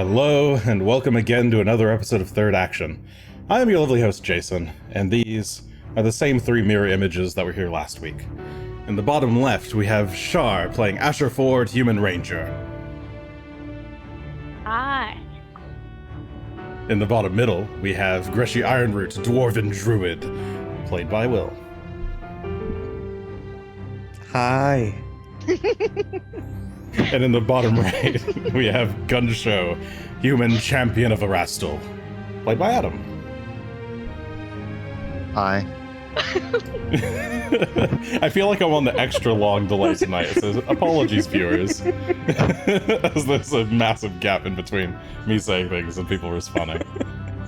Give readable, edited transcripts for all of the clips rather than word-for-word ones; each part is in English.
Hello, and welcome again to another episode of Third Action. I am your lovely host, Jason, and these are the same three mirror images that were here last week. In the bottom left, we have Char playing Asher Ford, Human Ranger. Hi. In the bottom middle, we have Greshy Ironroot, Dwarven Druid, played by Will. Hi. And in the bottom right, we have Gunn, Human Champion of Erastil, played by Adam. Hi. I feel like I'm on the extra long delay tonight, so apologies, viewers. As there's a massive gap in between me saying things and people responding.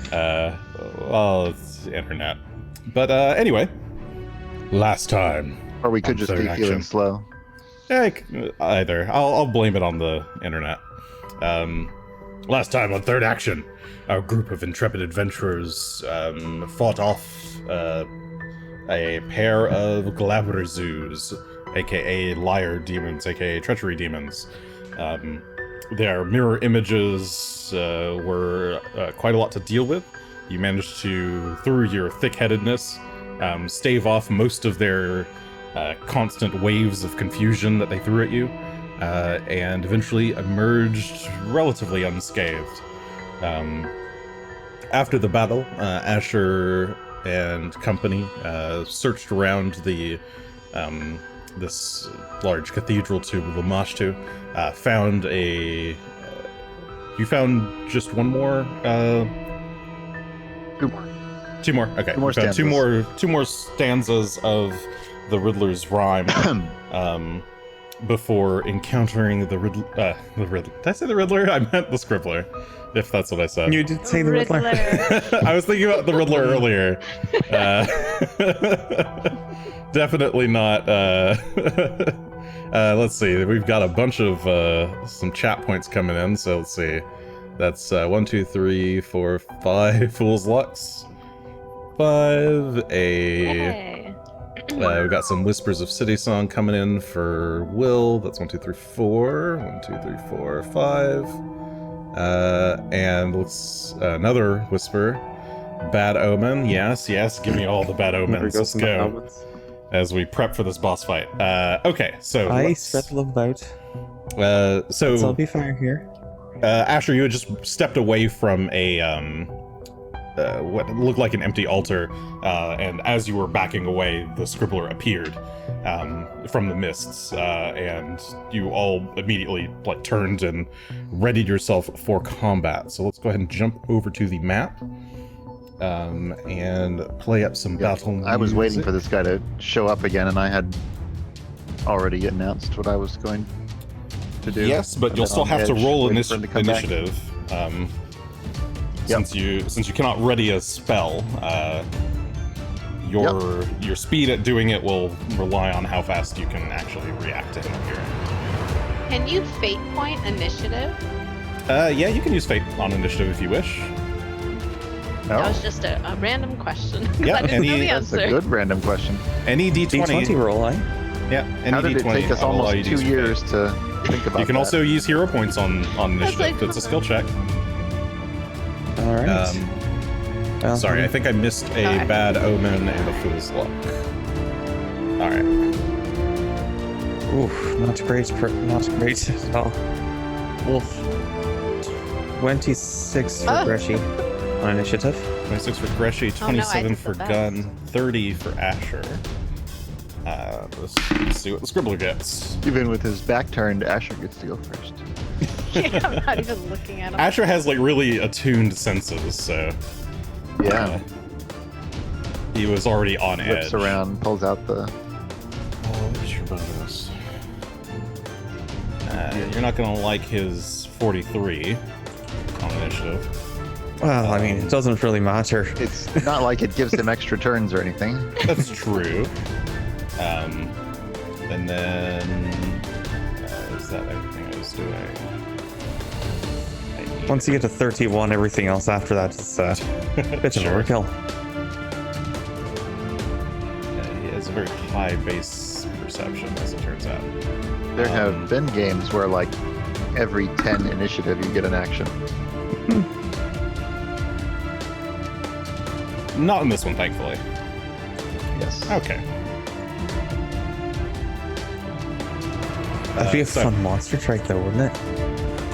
Well, it's the internet. But anyway, last time. Or we could just be feeling slow. Either. I'll blame it on the internet. Last time on Third Action, our group of intrepid adventurers fought off a pair of Glabberzoos, aka liar demons, aka treachery demons. Their mirror images were quite a lot to deal with. You managed to, through your thick-headedness, stave off most of their constant waves of confusion that they threw at you, and eventually emerged relatively unscathed. After the battle, Asher and company searched around the this large cathedral to Lamashtu, found a... you found just one more? Two more. Okay. Two more stanzas of the Riddler's rhyme before encountering the Riddler. Did I say the Riddler? I meant the Scribbler, if that's what I said. You did say the Riddler. I was thinking about the Riddler earlier. Definitely not. Let's see. We've got a bunch of some chat points coming in, so let's see. That's 1, 2, 3, 4, 5 Fool's Lux. 5 we've got some Whispers of City Song coming in for Will. That's 1, 2, 3, 4. 1, 2, 3, 4, 5. And let's another Whisper. Bad Omen. Yes. Give me all the bad omens. Let's go. As we prep for this boss fight. Okay, so I settle about. So I'll be fine here. Asher, you had just stepped away from a what looked like an empty altar, and as you were backing away, the Scribbler appeared from the mists, and you all immediately turned and readied yourself for combat. So let's go ahead and jump over to the map and play up some battle music. I was waiting for this guy to show up again, and I had already announced what I was going to do. Yes, but you'll still have to roll initiative. Since you cannot ready a spell, your speed at doing it will rely on how fast you can actually react to him appearing. Can you fate point initiative? Yeah, you can use fate on initiative if you wish. That was just a random question. Yeah, I didn't know the That's answer. a good random question. Any D20. D20 roll, eh? Yeah, any How did D20. it take us I'll allow almost you to 2 use years fate. to think about You can that? also use hero points on initiative. like- It's a skill check. All right. Well, Sorry, I think I missed a bad omen and a fool's luck. All right. Oof, not great at all. Wolf. 26 for Greshy on initiative. 26 for Greshy, Oh, no, I 27 did for the best. Gunn, 30 for Asher. Let's see what the Scribbler gets. Even with his back turned, Asher gets to go first. Yeah, I'm not even looking at him. Asher has really attuned senses, so Yeah. he was already on edge. Whips around, pulls out the... What is your bonus? You're not gonna like his 43 on initiative. Well, I mean, it doesn't really matter. It's not like it gives him extra turns or anything. That's true. And then is that everything I was doing? Once you get to 31, everything else after that is a bit of overkill. He has a very high base perception, as it turns out. There have been games where, like, every 10 initiative you get an action. Not in this one, thankfully. Yes. Okay. That'd be a so- fun monster trike, though, wouldn't it?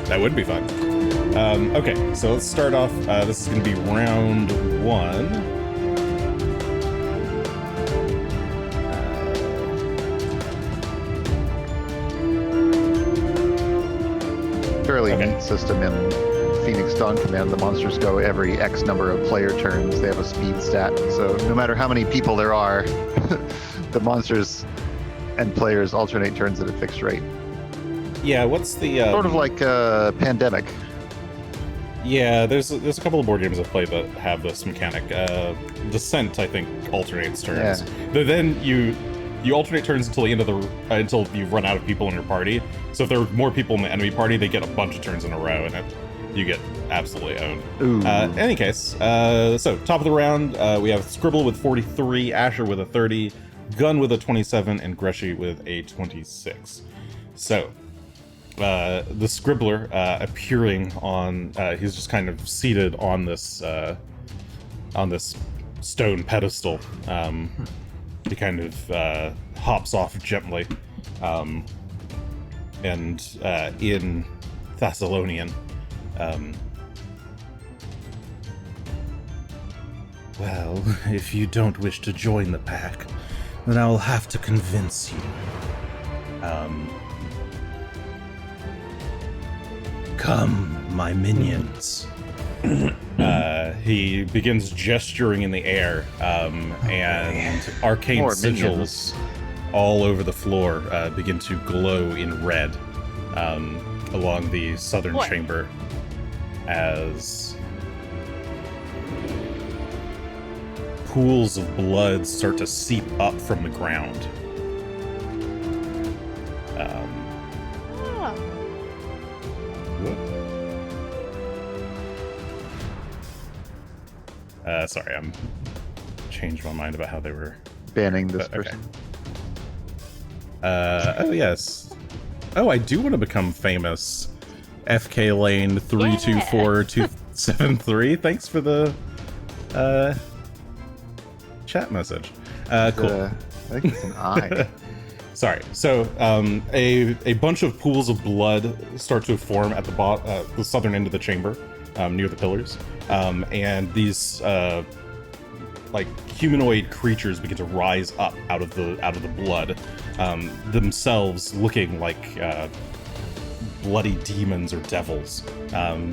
That would be fun. Okay, so let's start off. This is going to be round 1. Fairly Okay. neat system in Phoenix Dawn Command. The monsters go every X number of player turns. They have a speed stat, so no matter how many people there are, the monsters and players alternate turns at a fixed rate. Yeah, what's the Sort of like Pandemic. Yeah, there's a couple of board games I've played that have this mechanic. Descent, I think, alternates turns. But then you alternate turns until the end of until you run out of people in your party. So if there are more people in the enemy party, they get a bunch of turns in a row, and you get absolutely owned. Ooh. In any case, so top of the round, we have Scribbler with 43, Asher with a 30, Gunn with a 27, and Greshy with a 26. So, the Scribbler appearing on, he's just kind of seated on this stone pedestal. He kind of hops off gently, and in Thessalonian. Well, if you don't wish to join the pack, then I will have to convince you. Come, my minions. He begins gesturing in the air, and arcane More sigils minions. all over the floor begin to glow in red along the southern What? chamber as pools of blood start to seep up from the ground. Oh, Sorry, I'm changed my mind about how they were. Banning this Okay. person. Oh yes. Oh, I do want to become famous. FK Lane 324273. Thanks for the chat message. Cool. I think it's an I. Sorry. So, a bunch of pools of blood start to form at the southern end of the chamber, near the pillars, and these like humanoid creatures begin to rise up out of the blood, themselves looking like bloody demons or devils.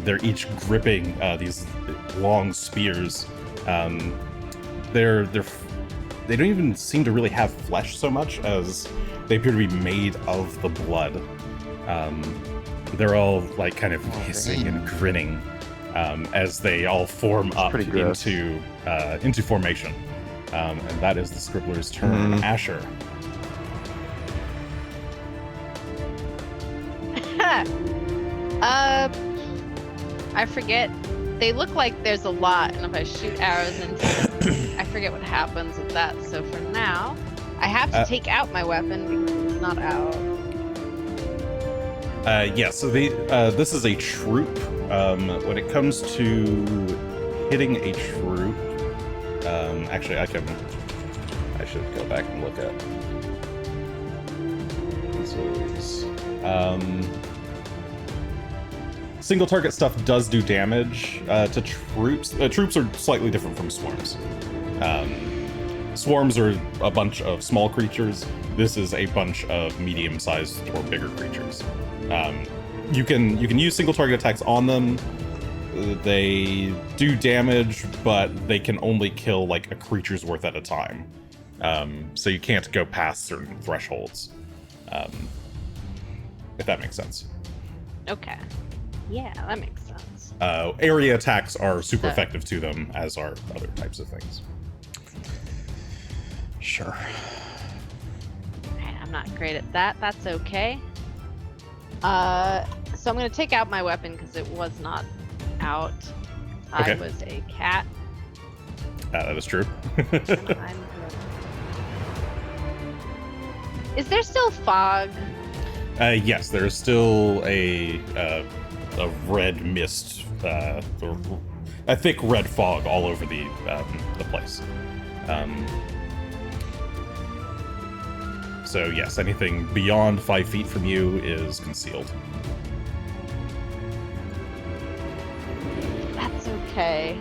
They're each gripping these long spears. They don't even seem to really have flesh so much as they appear to be made of the blood. They're all like kind of hissing and grinning as they all form up pretty gross. into formation. And that is the Scribbler's turn. Asher. I forget. They look like there's a lot, and if I shoot arrows into them, I forget what happens with that. So for now, I have to take out my weapon because it's not out. Yeah, so this is a troop. When it comes to hitting a troop, actually, I should go back and look at these. Single target stuff does do damage to troops. Troops are slightly different from swarms. Swarms are a bunch of small creatures. This is a bunch of medium-sized or bigger creatures. You can use single target attacks on them. They do damage, but they can only kill like a creature's worth at a time. So you can't go past certain thresholds. If that makes sense. Okay. Yeah, that makes sense. Area attacks are super effective to them, as are other types of things. Sure. Alright, I'm not great at that. That's okay. So I'm going to take out my weapon because it was not out. Okay. I was a cat. That is true. I'm good. Is there still fog? Yes, there is still a red mist. a thick red fog all over the place. So yes, anything beyond 5 feet from you is concealed. That's okay.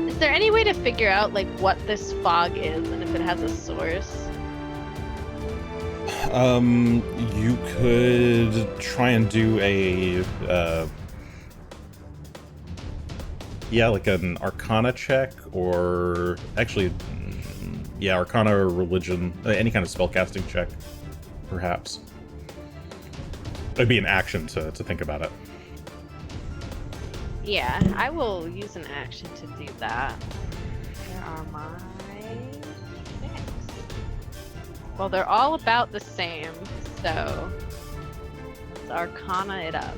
Is there any way to figure out like what this fog is and if it has a source? You could try and do a like an Arcana check, or actually, Arcana or Religion, any kind of spellcasting check, perhaps. It'd be an action to think about it. Yeah, I will use an action to do that. Where are my things? Well, they're all about the same, so let's Arcana it up.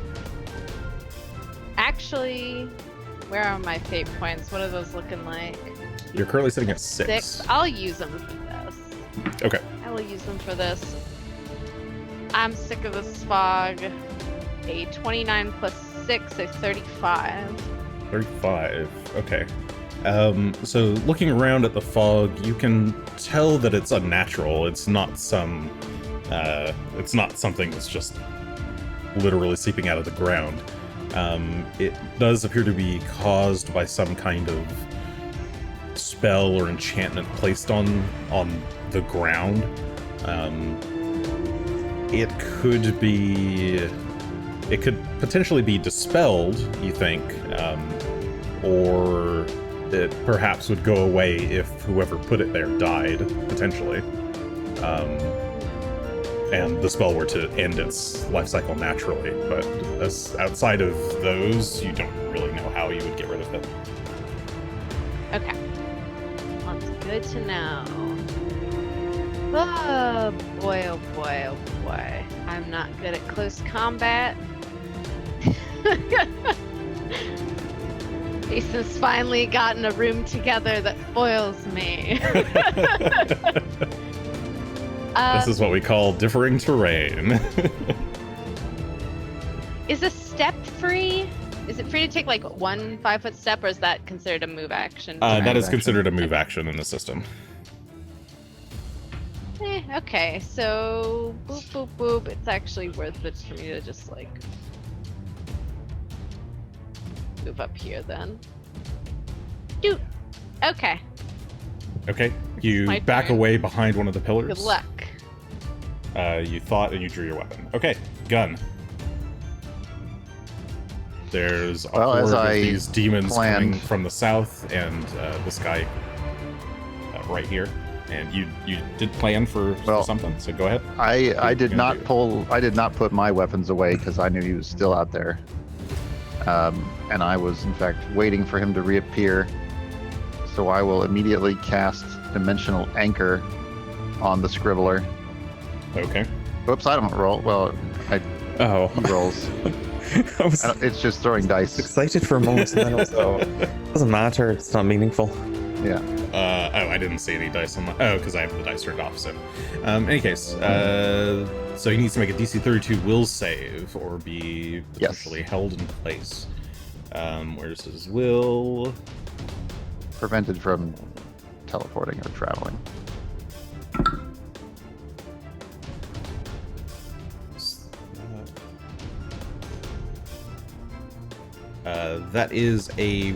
Actually, where are my fate points? What are those looking like? You're currently sitting at 6. I'll use them for this. Okay. I will use them for this. I'm sick of this fog. A 29 plus 6, a 35. 35. Okay. So looking around at the fog, you can tell that it's unnatural. It's not something that's just literally seeping out of the ground. It does appear to be caused by some kind of spell or enchantment placed on the ground. It could potentially be dispelled, you think, or it perhaps would go away if whoever put it there died, potentially. And the spell were to end its life cycle naturally, but outside of those, you don't really know how you would get rid of it. Okay. Well, it's good to know. Oh boy, oh boy, oh boy. I'm not good at close combat. Jason's finally gotten a room together that foils me. This is what we call differing terrain. Is a step free? Is it free to take like 1 5-foot step, or is that considered a move action? That is considered a move action in the system. Okay, so boop boop boop. It's actually worth it for me to just like move up here then. Dude. Okay. Okay. You back away behind one of the pillars. Good luck. You thought and you drew your weapon. Okay, Gunn. There's a horde of these demons coming from the south, and this guy right here. And you did plan for something, so go ahead. I did not put my weapons away because I knew he was still out there. And I was in fact waiting for him to reappear. So I will immediately cast Dimensional Anchor on the Scribbler. Okay. Whoops, I don't roll. Well, he rolls. It's just throwing dice. Excited for a moment, and then also doesn't matter. It's not meaningful. Yeah. I didn't see any dice on my... Oh, because I have the dice turned off, so... in any case, so he needs to make a DC 32 will save, or be potentially held in place. Where's his will? Prevented from teleporting or traveling. That is a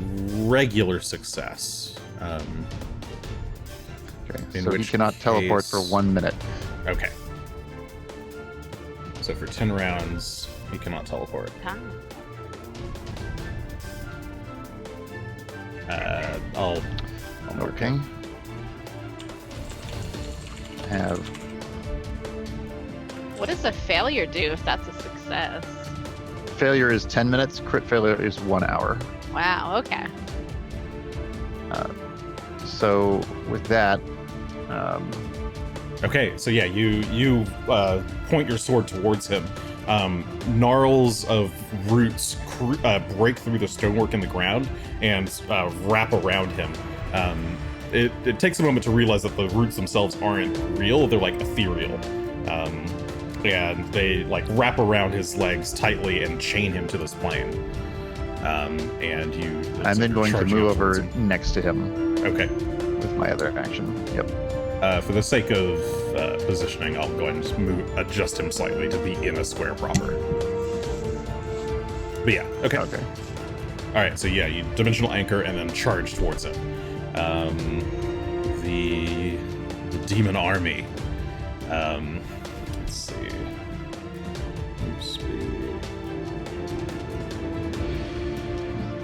regular success. Okay, so he cannot teleport for 1 minute. Okay. So for 10 rounds, he cannot teleport. I'll okay. Have. What does a failure do if that's a success? Failure is 10 minutes. Crit failure is 1 hour. Wow. Okay. So with that. Okay, so yeah, you point your sword towards him. Gnarls of roots break through the stonework in the ground and wrap around him. It takes a moment to realize that the roots themselves aren't real; they're like ethereal, and they like wrap around his legs tightly and chain him to this plane. and you. I'm then going to charging move up towards over him. next to him Okay. with my other action. Yep. For the sake of positioning, I'll go ahead and just adjust him slightly to be in a square proper. But yeah, okay. Okay. All right, so yeah, you dimensional anchor and then charge towards him. The demon army. Let's see. Move speed.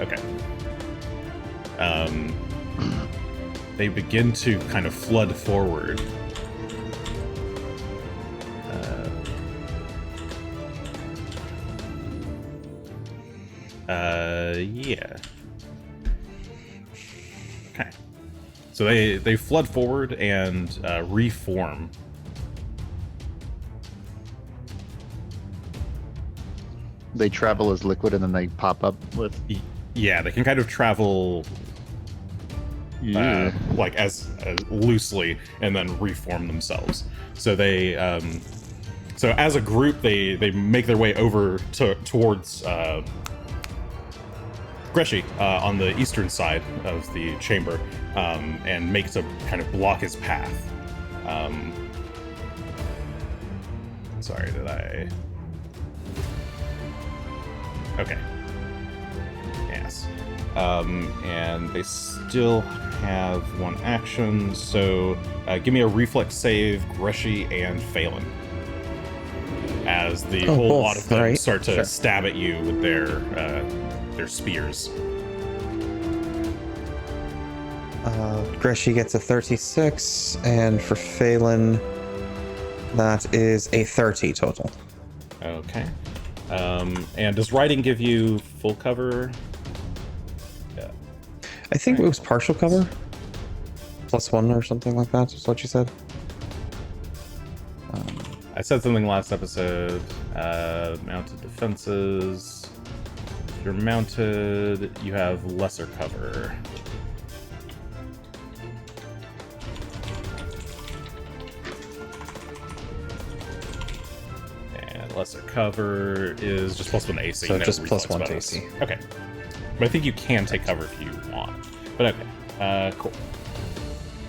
Okay. They begin to kind of flood forward. Yeah. Okay. So they flood forward and reform. They travel as liquid and then they pop up with. Yeah, they can kind of travel like as loosely and then reform themselves. So they so as a group they make their way over towards Greshy on the eastern side of the chamber, and make to kind of block his path. Sorry, did I? Okay. Yes. And they still have one action, so give me a reflex save, Greshy and Phelan. As the whole both, lot of them right? start to Sure. stab at you with their spears. Greshy gets a 36, and for Phelan, that is a 30 total. Okay. And does riding give you full cover? Yeah. I think it was partial cover. +1 or something like that, is what you said. I said something last episode. Mounted defenses. If you're mounted, you have lesser cover. And lesser cover is just +1 AC. So no just reflex +1 to bonus. AC. Okay. But I think you can take cover if you want. But okay. Cool.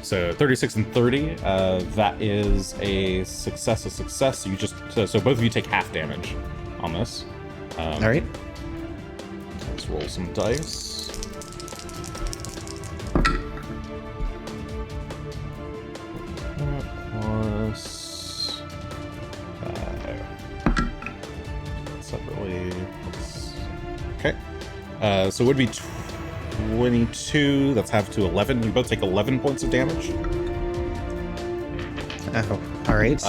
So 36 and 30, that is a success. So you just so both of you take half damage on this. All right. Let's roll some dice. Plus 5. Separately. Okay. So it would be 22. That's half to 11. You both take 11 points of damage. Oh, all right.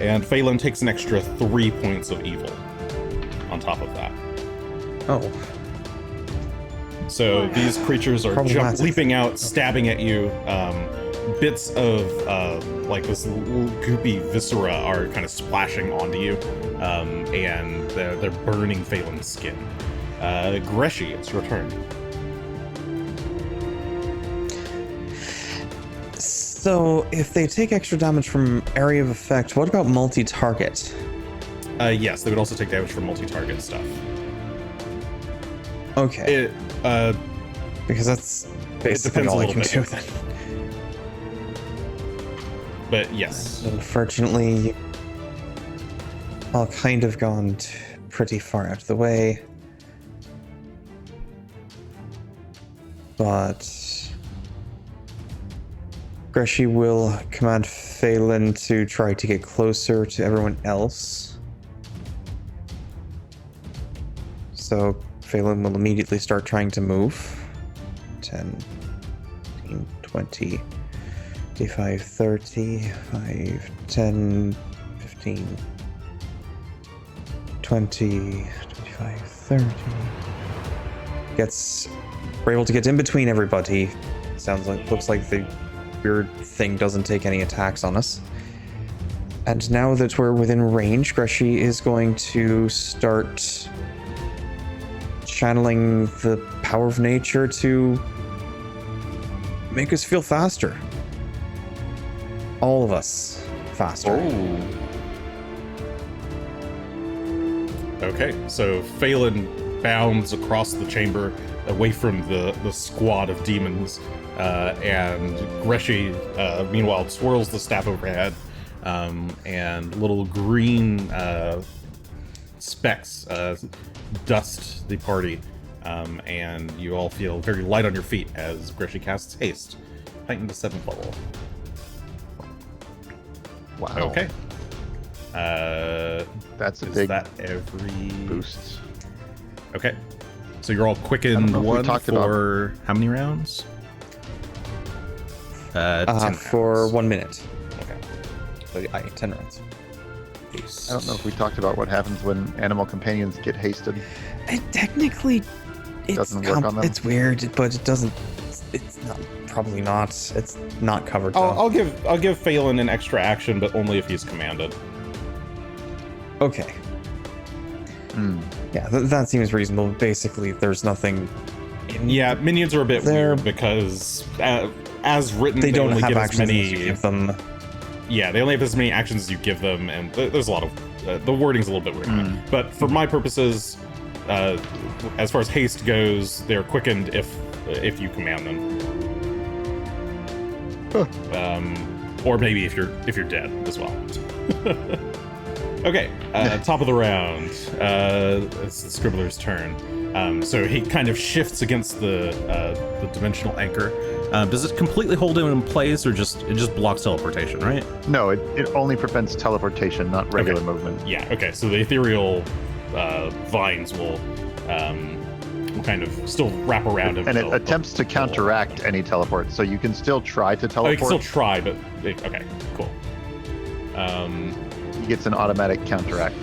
And Phelan takes an extra 3 points of evil on top of that. Oh, So these creatures are Problematic. leaping out, stabbing at you. Bits of like this little goopy viscera are kind of splashing onto you, and they're burning Phelan's skin. Greshy, it's your turn. so if they take extra damage from area of effect, what about multi-target? Yes, they would also take damage from multi-target stuff. Okay, It because that's basically depends a all I little can bit. do then. but yes. Unfortunately, I'll kind of gone pretty far out of the way. But Greshy will command Phelan to try to get closer to everyone else. So Phelan will immediately start trying to move. 10, 15, 20, 25, 30, 5, 10, 15, 20, 25, 30. We're able to get in between everybody. Looks like the weird thing doesn't take any attacks on us. And now that we're within range, Greshy is going to start channeling the power of nature to make us feel faster. All of us faster. Okay, so Phelan bounds across the chamber, away from the squad of demons. And Greshy, meanwhile, swirls the staff overhead, and little green specks dust the party, and you all feel very light on your feet as Greshy casts haste, heightened to 7th level. Wow. Okay. That's a Is big that every boost. Okay. So you're all I don't quickened know if we one talked for how many rounds? 10 For rounds. 1 minute. Okay. So, 10 rounds. Haste. I don't know if we talked about what happens when animal companions get hasted. Technically, it's Doesn't work on them? It's weird, but it doesn't. It's not. Probably not. It's not covered. Though. I'll give Phelan an extra action, but only if he's commanded. Okay. Hmm. Yeah, that seems reasonable. Basically, there's nothing. Yeah, minions are a bit They're- weird because as written, They don't only have give as actions many. unless you give them. Yeah, they only have as many actions as you give them, and there's a lot of the wording's a little bit weird. Mm. But for my purposes, as far as haste goes, they're quickened if you command them. Or maybe if you're dead as well. Okay, top of the round. It's the Scribbler's turn. So he kind of shifts against the dimensional anchor. Does it completely hold him in place, or it just blocks teleportation, right? No, it only prevents teleportation, not regular movement. Yeah. Okay. So the ethereal vines will kind of still wrap around him. And it until- attempts to counteract any teleport, so you can still try to Oh, teleport. you can still try, but okay, cool. He gets an automatic counteract.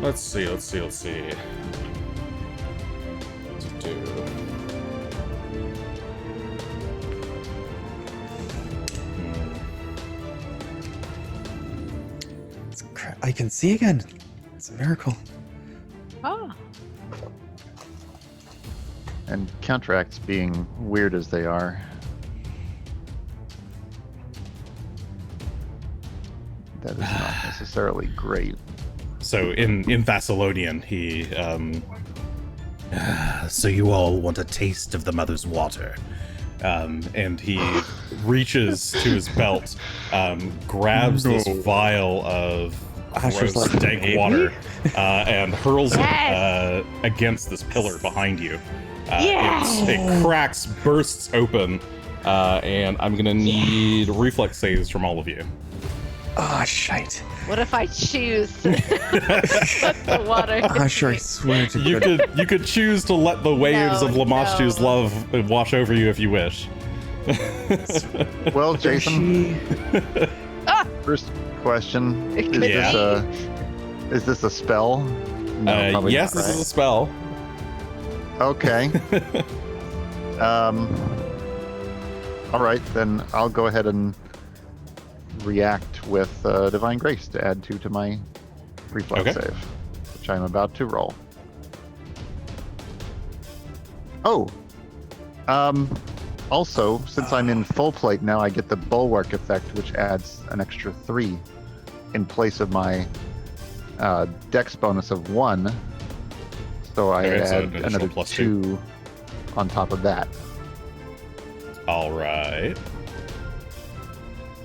Let's see. I can see again. It's a miracle. Oh. And counteracts being weird as they are. That is not necessarily great. So in Thessalonian, he so you all want a taste of the mother's water. And he reaches to his belt, grabs this vial of Asher's gross, like, dank "Maybe?" water, and hurls Yes! it against this pillar behind you. Yes! It cracks, bursts open, and I'm gonna need reflex saves from all of you. Ah, shite. What if I choose to put the water? Asher, I swear to You God. could choose to let the waves No, of Lamashtu's no. love wash over you if you wish. Well, Jason, She- first question: It could is this a spell? No, probably yes, not, this is a right? spell. Okay. All right, then I'll go ahead and react with Divine Grace to add 2 to my reflex Okay. save, which I'm about to roll. Oh, also, since I'm in full plate now, I get the Bulwark effect, which adds an extra 3 in place of my Dex bonus of 1. So I Okay, so add an additional another plus 2 on top of that. All right.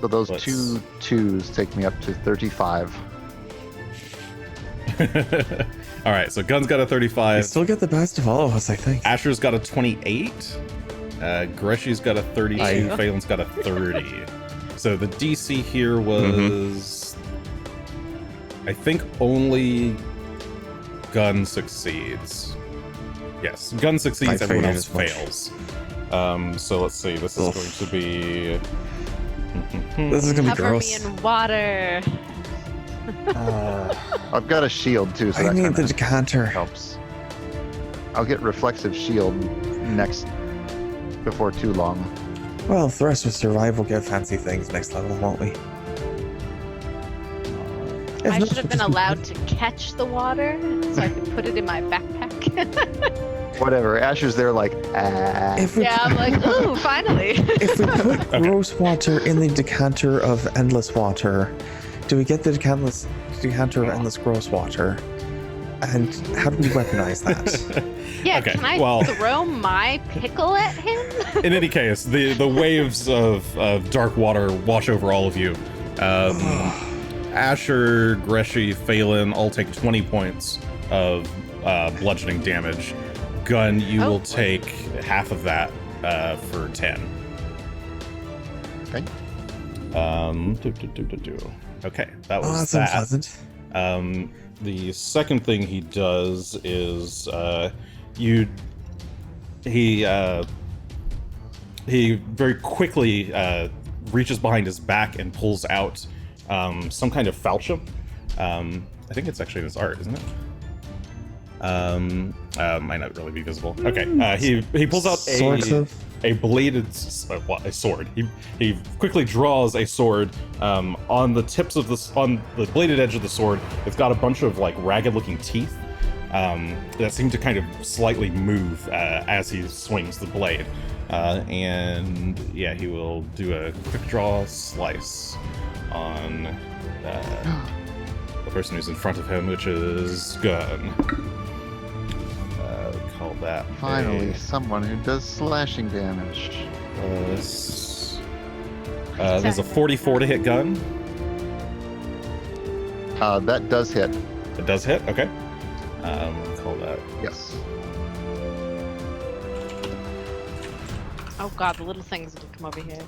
So those Let's- 2 2s take me up to 35. All right, so Gunn's got a I 35. still get the best of all of us, I think. Asher's got a 28. Greshy's got a 32. Aye. Phelan's got a 30. So the DC here was, I think, only Gunn succeeds. Yes, Gunn succeeds. I Everyone figured else as much. fails. So let's see. This is Ugh. going to be. This is gonna be Cover gross. me in water. I've got a shield too, so I that need kind the of decanter. helps. I'll get reflexive shield next before too long. Well, if the rest of us survive, we'll get fancy things next level, won't we? If I not, should have we'll been just- allowed to catch the water so I could put it in my backpack. Whatever. Asher's there like, ah. If we, Yeah, I'm like, ooh, finally. if we put gross water in the decanter of endless water, do we get the decanter of endless gross water? And how do we weaponize that? Yeah, Okay, can I well- throw my pickle at him? In any case, the waves of dark water wash over all of you. Asher, Greshy, Phelan all take 20 points of bludgeoning damage. Gunn, you will take half of that for 10. Okay. Okay, that was that's that. unpleasant. The second thing he does is he very quickly reaches behind his back and pulls out some kind of falchion. I think it's actually in his art, isn't it? Might not really be visible. Okay, he pulls out a bladed a sword. He quickly draws a sword on the tips of on the bladed edge of the sword. It's got a bunch of like ragged-looking teeth that seem to kind of slightly move as he swings the blade. And yeah, he will do a quick draw slice on the person who's in front of him, which is Gunn. Call that Finally, someone who does slashing damage. There's a 44 to hit Gunn. That does hit. It does hit. Okay. Call that. Yes. Oh god, the little things that come over here.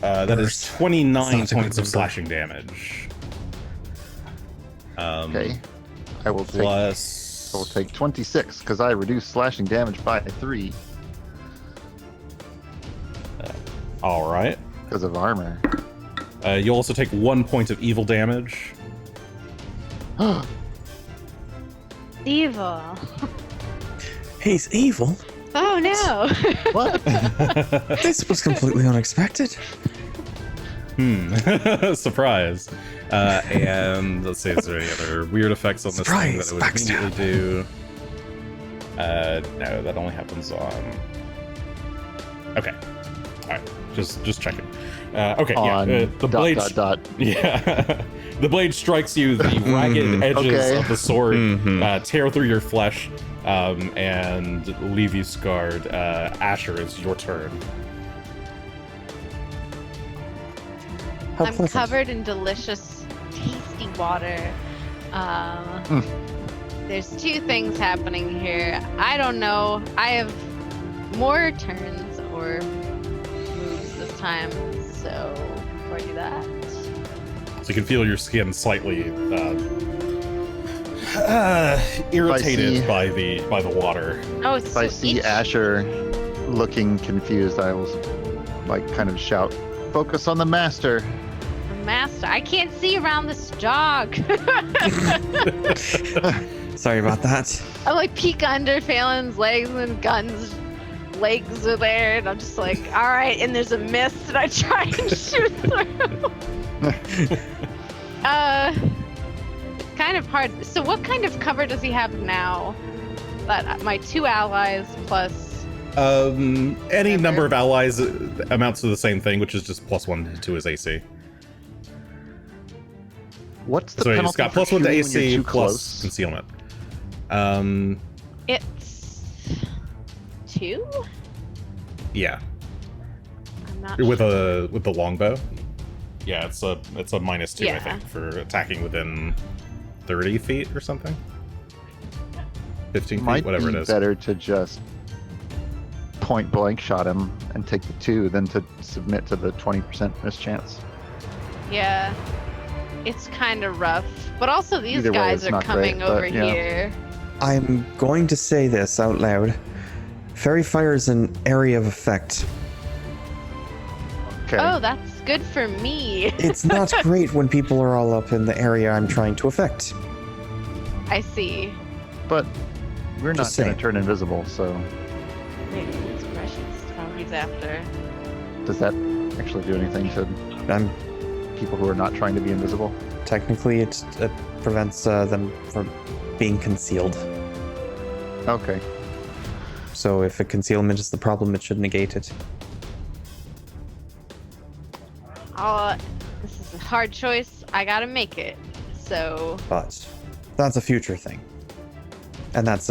That is 29 Sounds like a points of good slashing damage. Okay. I will take 26 because I reduced slashing damage by 3 All right. because of armor. You'll also take 1 point of evil damage. Evil. He's evil? Oh no. What? This was completely unexpected. Surprise. And let's see, is there any other weird effects on this thing that it would immediately do? No, that only happens on... Okay. Alright, just checking. Okay, On yeah. The blade... Yeah. The blade strikes you, the ragged edges of the sword tear through your flesh and leave you scarred. Asher, it's your turn. How I'm pleasant. covered in delicious, tasty water. There's two things happening here. I don't know. I have more turns or moves this time, so before I do that. So you can feel your skin slightly irritated by the water. Oh, it's If so I see itchy. Asher looking confused, I will like kind of shout, "Focus on the master!" The master. I can't see around this jog. Sorry about that. I like peek under Phelan's legs and Gunn's legs are there, and I'm just like, all right. And there's a mist, and I try and shoot through. It's kind of hard. So, what kind of cover does he have now? That my two allies plus. Any number of allies amounts to the same thing, which is just +1 to his AC. What's the So he's penalty got for +1 to shooting when AC you're too plus close? concealment. It's 2. Yeah, I'm not with sure. the longbow. Yeah, it's a -2 I Yeah. think for attacking within 30 feet or something. 15 feet, Might whatever be it is. better to just point blank shot him and take the 2 than to submit to the 20% mischance. Yeah, it's kind of rough. But also, these Either way, guys it's are not coming great, over but, yeah. here. I'm going to say this out loud. Fairy fire is an area of effect. Okay. Oh, that's good for me. It's not great when people are all up in the area I'm trying to affect. I see. But we're not Just going to saying. turn invisible, so Wait, it's Greshy's how he's after. does that actually do anything to I'm people who are not trying to be invisible? technically it prevents them from being concealed. Okay. So if a concealment is the problem, it should negate it. This is a hard choice. I gotta make it. So, But that's a future thing. And that's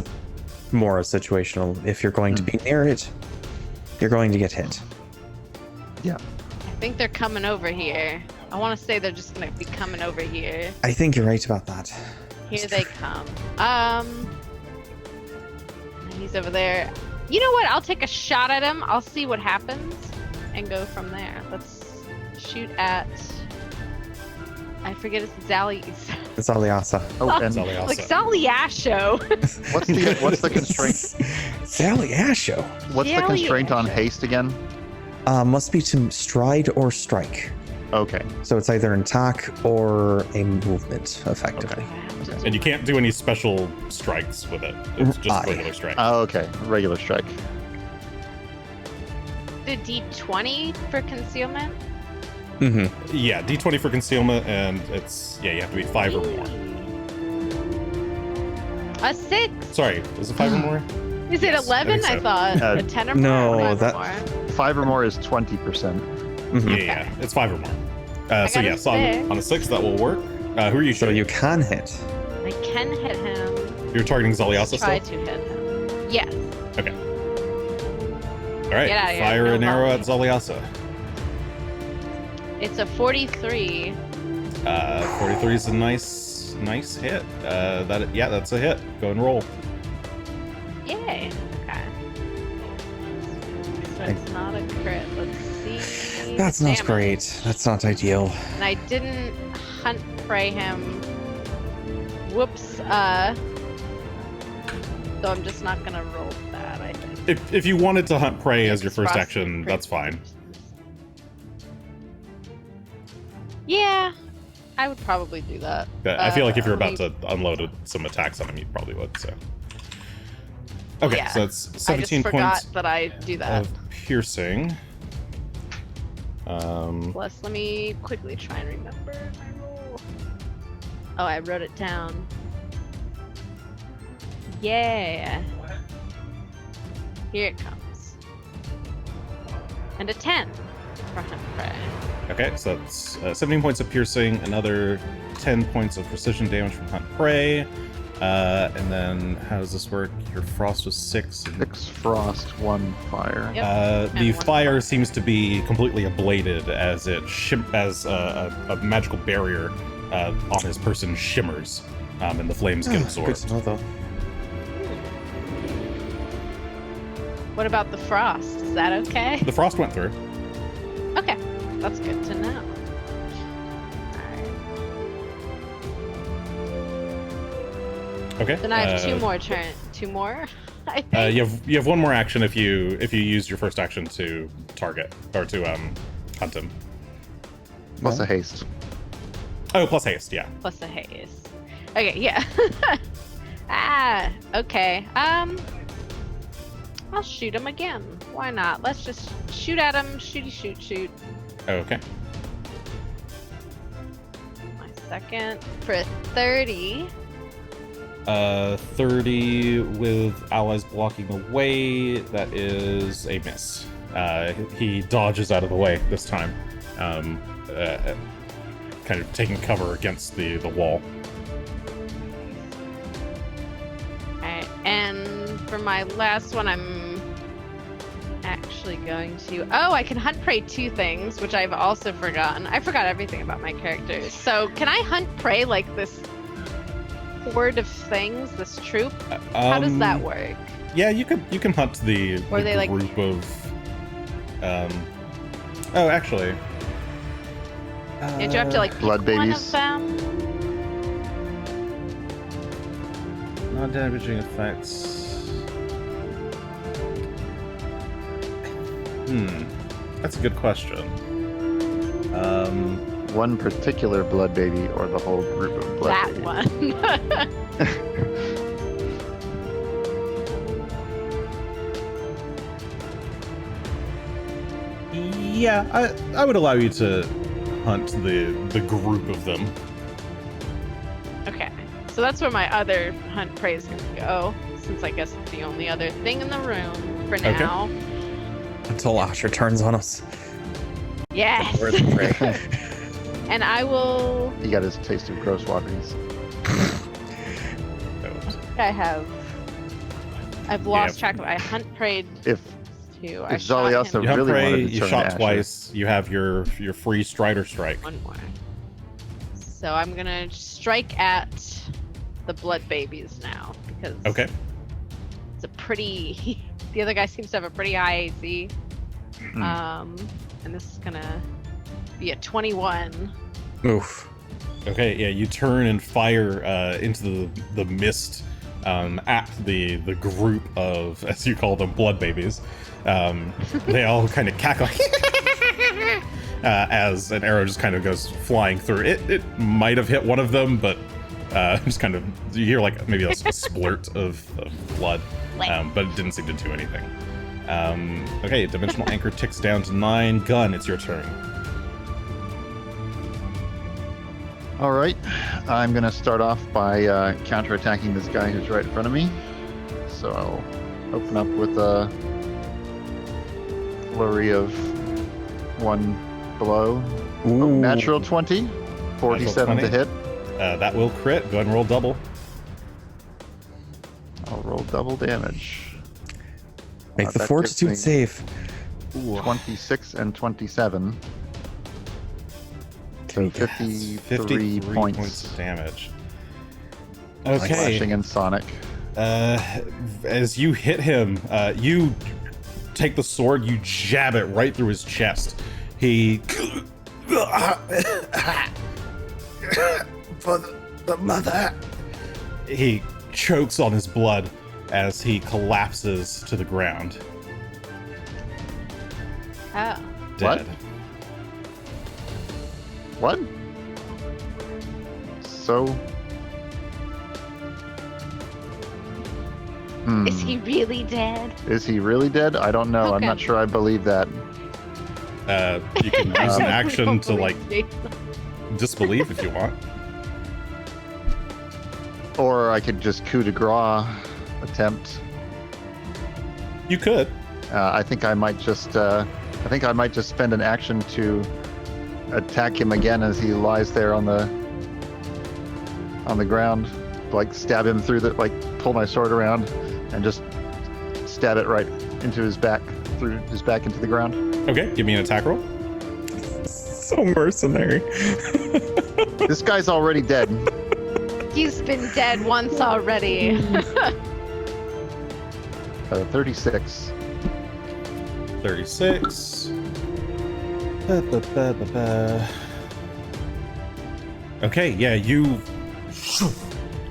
more a situational. If you're going to be near it, you're going to get hit. Yeah. I think they're coming over here. I want to say they're just gonna be coming over here. I think you're right about that. Here they come. He's over there. You know what? I'll take a shot at him. I'll see what happens and go from there. Let's shoot at. I forget it's Zali's. It's Aliasa. Oh, and Zaliasa. Like Zaliasho. what's the constraint? Sally Asho. What's the constraint on haste again? Must be to stride or strike. Okay. So it's either an attack or a movement, effectively. And you can't do any special strikes with it. It's just Aye. regular strike. Oh, okay. Regular strike. The D20 for concealment. Mm-hmm. Yeah, D20 for concealment, and it's you have to be 5 or more. A 6. Sorry, was it 5 or more? Is Yes, it 11? I I, think so. thought a 10 or more. no, or 5 that- or more. 5 or more is 20%. Mm-hmm. Yeah, it's 5 or more. So got a yes, 6. on a 6 that will work. Who are you So shooting? you can hit. I can hit him. You're targeting Zaliasa Try still? to hit him. Yes. Okay. All right, Get outta here, fire no an arrow at volley. Zaliasa. It's a 43. 43 is a nice hit. That's a hit. Go and roll. Yay. Okay. So it's not a crit. Let's see. That's not Damage. great. That's not ideal. And I didn't hunt prey him. Whoops. So I'm just not gonna roll that, I think. If you wanted to hunt prey as your It's first frost action, crit. that's fine. Yeah, I would probably do that. But I feel like if you're about Let me- to unload some attacks on him, you probably would. So. Okay, Yeah, so that's I just 17 forgot points that I do that. of piercing. Plus, let me quickly try and remember my roll. Oh, I wrote it down. Yeah. Here it comes. And a 10 for hunt prey. Okay, so that's 17 points of piercing, another 10 points of precision damage from hunt prey. And then how does this work? Your frost was 6. 6 frost, 1 fire. Yep. The And one fire seems to be completely ablated as it as a magical barrier on his person shimmers, and the flames get Good absorbed. to know, though. What about the frost? Is that okay? The frost went through. Okay, that's good to know. Alright. Okay. Then I have 2 more turns. 2 more? I think. You have one more action if you use your first action to target or to hunt him. Plus a haste. Oh, plus haste, yeah. Plus a haze. Okay, yeah. Okay. I'll shoot him again. Why not? Let's just shoot at him. Shooty shoot. Okay. My second for a 30. 30 with allies blocking the way. That is a miss. He dodges out of the way this time, kind of taking cover against the wall. Alright, and for my last one, I'm actually going to. Oh, I can hunt prey 2 things, which I've also forgotten. I forgot everything about my characters. So, can I hunt prey like this horde of things, this troop? How does that work? Yeah, you can hunt the Or they, like- group of. Oh, actually. Did you have to like pick Blood one babies. of them? Non-damaging effects. That's a good question. One particular blood baby or the whole group of blood That babies? one. Yeah, I would allow you to hunt the group of them. Okay, so that's where my other hunt prey is gonna go, since I guess it's the only other thing in the room for Okay. now. Until Asher turns on us. Yes. Or the prey. And I will. He got his taste of gross wateries. I have I've lost track of. I hunt prayed If to. if Zaliasa You have really prey, wanted to you turn shot Asher, twice, you have your free Strider strike. One more. So I'm gonna strike at the blood babies now because Okay. it's a pretty. The other guy seems to have a pretty high AC. And this is gonna be a 21. Oof. Okay, yeah, you turn and fire into the mist at the group of, as you call them, blood babies. They all kind of cackle as an arrow just kind of goes flying through. It might have hit one of them, but just kind of, you hear like maybe a splurt of blood, but it didn't seem to do anything. Okay, Dimensional Anchor ticks down to 9. Gunn, it's your turn. All right, I'm going to start off by counterattacking this guy who's right in front of me. So I'll open up with a flurry of one blow. Oh, natural 20, 47 to hit. That will crit. Go ahead and roll double. I'll roll double damage. Make the that fortitude gives me save. 26 and 27. So 53 points of damage. Like Okay. slashing and sonic. As you hit him, you take the sword, you jab it right through his chest. He for the mother. He chokes on his blood as he collapses to the ground. Oh. Dead. What? So... Is he really dead? Is he really dead? I don't know. I'm Okay. not sure I believe that. You can use an action to like Believe disbelieve if you want. Or I could just coup de grace attempt. You could. I think I might just spend an action to attack him again as he lies there on the ground. Like stab him through the, like pull my sword around and just stab it right into his back, through his back into the ground. Okay, give me an attack roll. So mercenary. This guy's already dead. He's been dead once already. 36. 36. Ba-ba-ba-ba-ba. Okay, yeah, you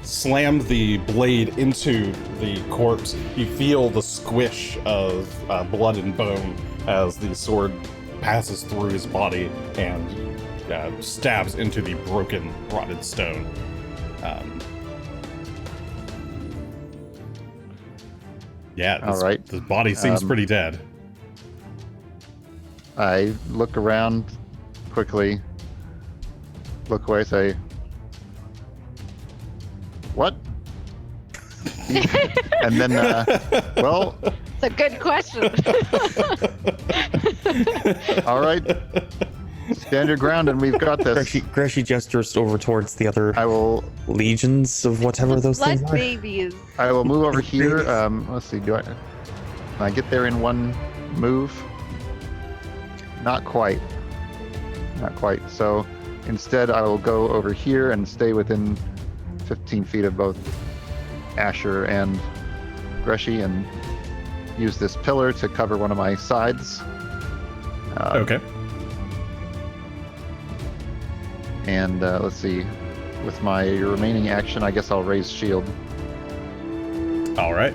slammed the blade into the corpse. You feel the squish of blood and bone as the sword passes through his body and stabs into the broken, rotted stone. Yeah, All right. the body seems pretty dead. I look around quickly, look away, say, "What?" And then, well, It's a good question. all right, stand your ground, and we've got this. Greshy gestures over towards the other I will legions of whatever those Blood things are. babies. I will move over here. Let's see. Can I get there in one move? Not quite. Not quite. So instead, I will go over here and stay within 15 feet of both Asher and Greshy and use this pillar to cover one of my sides. Okay. And let's see. With my remaining action, I guess I'll raise shield. All right.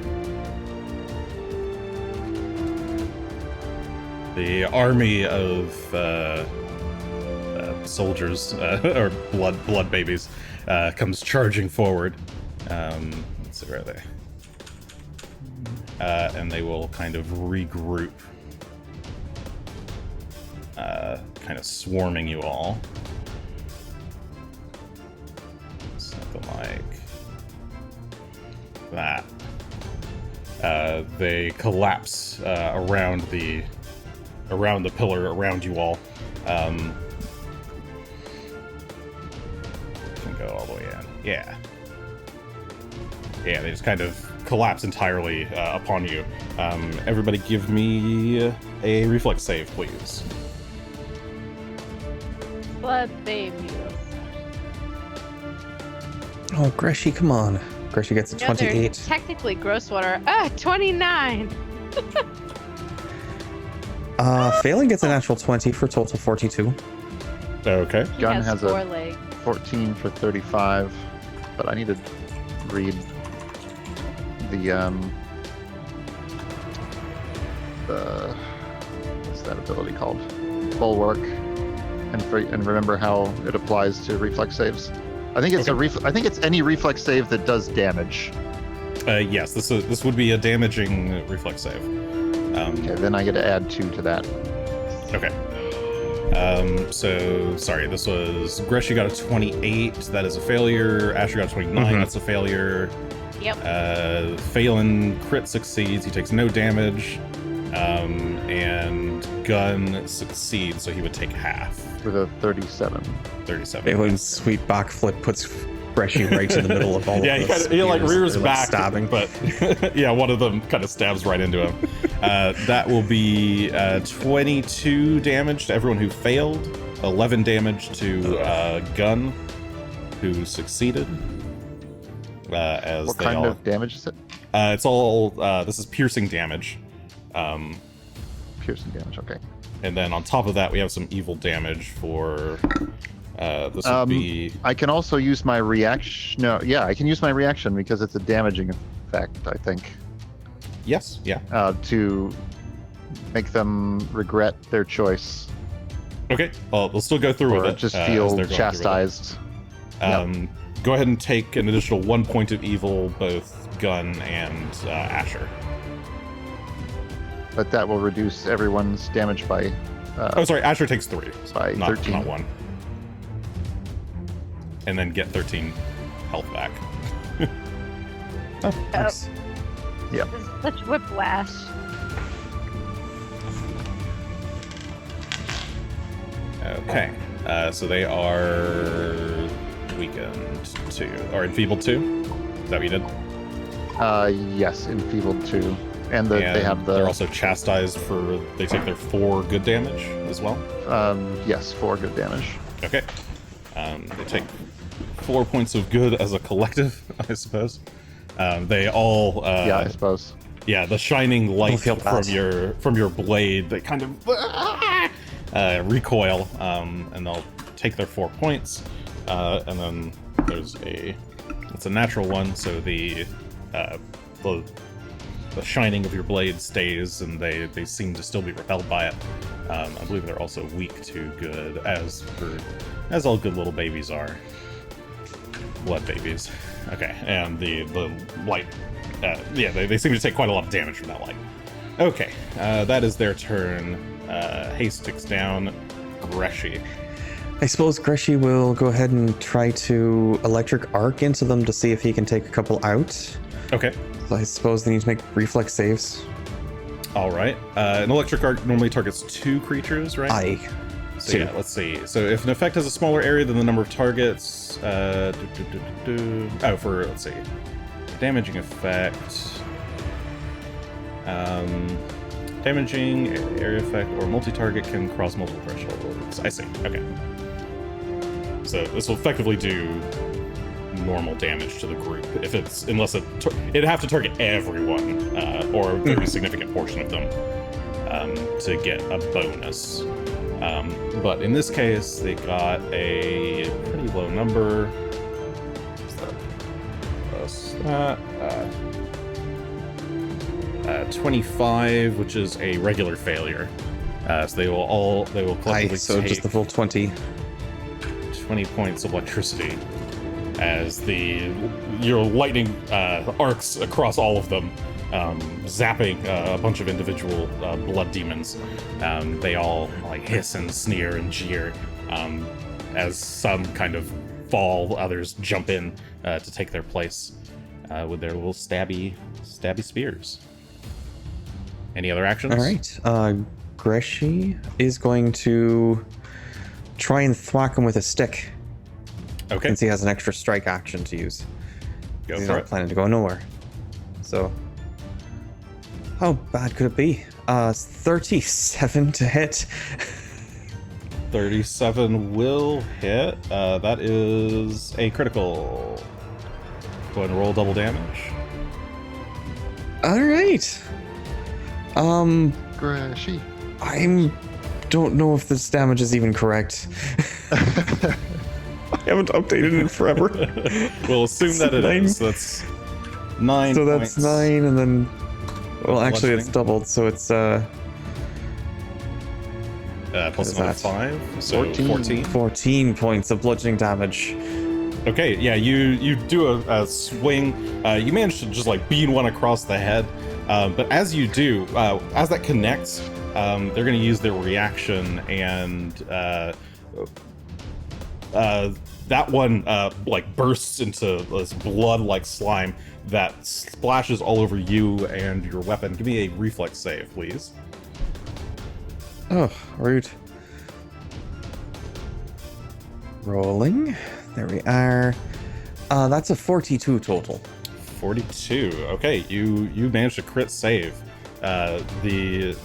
The army of soldiers or blood babies comes charging forward. Let's see, where are they? And they will kind of regroup, kind of swarming you all. Something like that. They collapse around the pillar around you all. Can go all the way in. Yeah. Yeah, they just kind of collapse entirely upon you. Everybody give me a reflex save, please. Blood babies. Oh, Greshy, come on. Greshy gets a No, they're 28. technically gross water. 29. Failing gets a natural 20 for a total 42. Okay. He Gunn has a 4 legs. 14 for 35, but I need to read the what's that ability called? Bulwark, and remember how it applies to reflex saves. I think it's I think it's any reflex save that does damage. Yes, this would be a damaging reflex save. Okay, then I get to add 2 to that. Okay. So, sorry, this was... Greshy got a 28, that is a failure. Asher got a 29, that's a failure. Yep. Phelan crit succeeds, he takes no damage. And Gunn succeeds, so he would take half. With a 37. 37. Phelan's sweet backflip puts Greshy right in the middle of all of Yeah, those he like spears. rears They're, like, back, stabbing. but yeah, one of them kind of stabs right into him. That will be 22 damage to everyone who failed, 11 damage to Gunn, who succeeded. As What they kind all, of damage is it? it's all this is piercing damage, Piercing damage, okay. and then on top of that we have some evil damage for. This would be. I can also use my reaction. No, yeah, I can use my reaction because it's a damaging effect, I think, Yes, yeah. to make them regret their choice Okay, well, we'll still go through or with it. just as feel they're going through with it. chastised. Go ahead and take an additional 1 point of evil, both Gunn and Asher. But that will reduce everyone's damage by Oh, sorry, Asher takes 3. by Not 13. 1. And then get 13 health back. Oh, nice. This is such whiplash. Okay, so they are weakened 2, or enfeebled 2? Is that what you did? Yes, enfeebled 2. And they have the... They're also chastised for... They take their 4 good damage as well? yes, 4 good damage. Okay. They take 4 points of good as a collective, I suppose. They all... yeah, I suppose. Yeah, the shining light feel bad. from your blade, they kind of recoil, and they'll take their 4 points. And then there's it's a natural one, so the shining of your blade stays, and they seem to still be repelled by it. I believe they're also weak to good, as all good little babies are. Blood babies. Okay, and the light, yeah, they seem to take quite a lot of damage from that light. Okay, that is their turn. Haste ticks down. Greshy. I suppose Greshy will go ahead and try to electric arc into them to see if he can take a couple out. Okay. So I suppose they need to make reflex saves. All right. An electric arc normally targets 2 creatures, right? Aye. So Two. yeah, let's see. So if an effect has a smaller area than the number of targets, let's see, damaging effect, damaging area effect or multi-target can cross multiple thresholds. I see. Okay. So this will effectively do normal damage to the group unless it'd have to target everyone or a very significant portion of them to get a bonus. But in this case, they got a pretty low number. What's that? 25, which is a regular failure. So they will collectively Aye, so take just the full 20. 20 points of electricity as your lightning arcs across all of them, zapping a bunch of individual blood demons. They all like hiss and sneer and jeer as some kind of fall, others jump in to take their place with their little stabby spears. Any other actions? All right. Greshy is going to try and thwack him with a stick. Okay. Since he has an extra strike action to use. Go He's for not it. planning to go nowhere. So, how bad could it be? 37 to hit. 37 will hit. That is a critical. Go ahead and roll double damage. All right. Greshy. Don't know if this damage is even correct. I haven't updated it in forever. We'll assume that it is. That's 9 So points. that's 9, and then... Well, actually, it's Bludgeoning. doubled, so it's, Plus is another that? 5, so 14. 14 points of bludgeoning damage. Okay, yeah, you do a swing. You manage to just like beam one across the head, but as you do, as that connects, they're going to use their reaction, and that one like bursts into this blood-like slime that splashes all over you and your weapon. Give me a reflex save, please. Oh, rude. Rolling. There we are. That's a 42 total. 42. Okay, you managed to crit save. You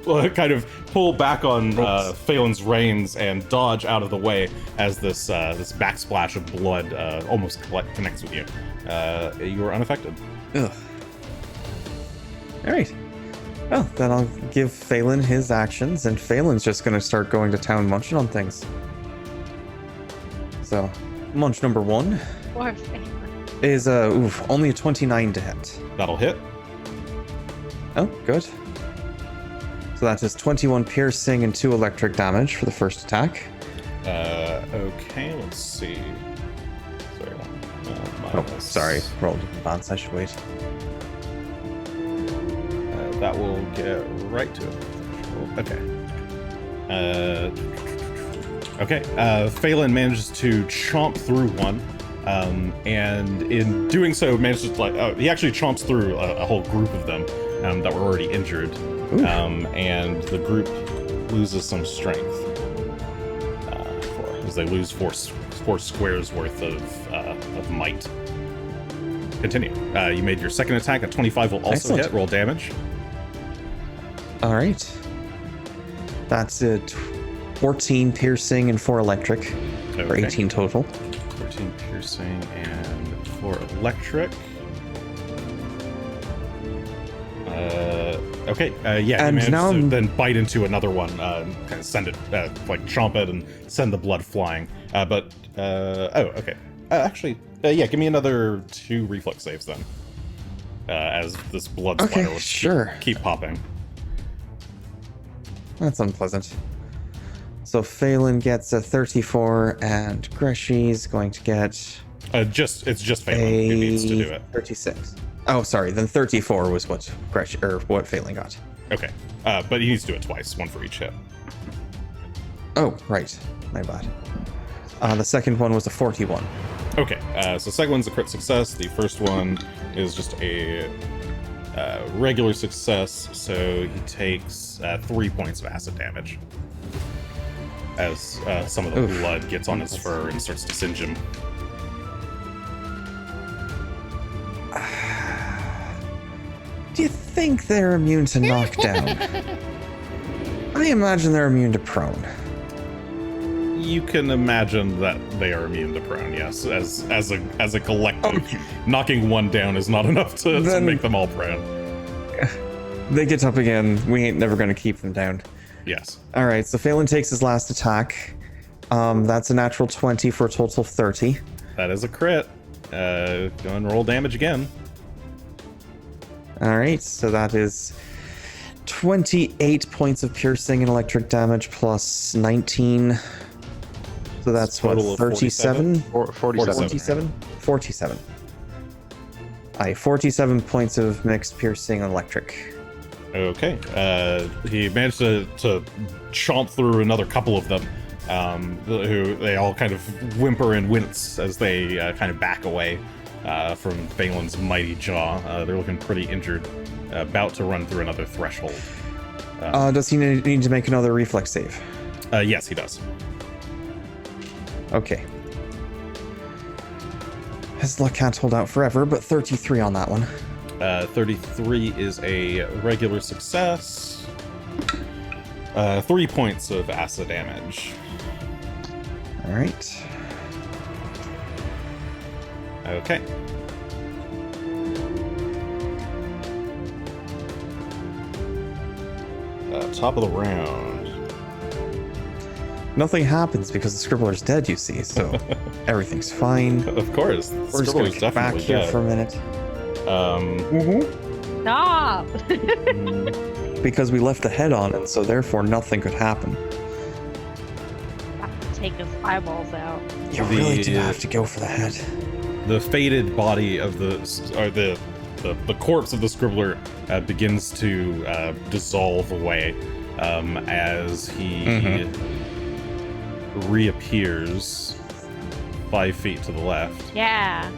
kind of pull back on Phelan's reins and dodge out of the way as this backsplash of blood almost connects with you. You are unaffected. Ugh. All right. Well, then I'll give Phelan his actions, and Phelan's just going to start going to town munching on things. So, munch number 1 Poor thing. is only a 29 to hit. That'll hit. Oh, good. So that is 21 piercing and 2 electric damage for the first attack. Okay, let's see. Sorry. Oh, sorry. Rolled in advance. I should wait. That will get right to it. Okay. Okay. Phelan manages to chomp through one, and in doing so, manages to he actually chomps through a whole group of them that were already injured, and the group loses some strength. As they lose four squares worth of might. Continue. You made your second attack. A 25 will also Excellent. hit. Roll damage. All right. That's it. 14 piercing and 4 electric for Okay. 18 total. 14 piercing and 4 electric. Okay. Yeah. And you managed now to I'm- then bite into another one, kind of send it, like chomp it and send the blood flying. Okay. Actually, yeah. Give me another 2 reflex saves then. As this blood Okay, splatter will sure. keep popping. That's unpleasant. So Phelan gets a 34, and Greshy's going to get It's just Phelan who needs to do it. 36. Oh, sorry. Then 34 was what what Phelan got. Okay. But he needs to do it twice, one for each hit. Oh, right. My bad. The second one was a 41. Okay, so second one's a crit success. The first one is just a regular success, so he takes 3 points of acid damage as some of the Oof. blood gets on his fur and starts to singe him. Do you think they're immune to knockdown? I imagine they're immune to prone. You can imagine that they are immune to prone, yes. As a collective, knocking one down is not enough to Then- make them all prone. They get up again. We ain't never going to keep them down. Yes. All right, so Phelan takes his last attack. That's a natural 20 for a total of 30. That is a crit. Go and roll damage again. All right, so that is 28 points of piercing and electric damage plus 19. So that's what, Total of 37? 47. 47? 47. Aye, 47 points of mixed piercing and electric. Okay. He managed to chomp through another couple of them, who they all kind of whimper and wince as they kind of back away from Phelan's mighty jaw. They're looking pretty injured, about to run through another threshold. Does he need to make another reflex save? Yes, he does. Okay. His luck can't hold out forever, but 33 on that one. 33 is a regular success. 3 points of acid damage. All right. Okay. Top of the round. Nothing happens because the Scribbler's dead, you see, so everything's fine. Of course. We're just gonna get back here for a minute. Stop! Because we left the head on, and so therefore nothing could happen. Have to take his eyeballs out. You really do have to go for the head. The faded body of the corpse of the Scribbler begins to dissolve away as he reappears 5 feet to the left. Yeah.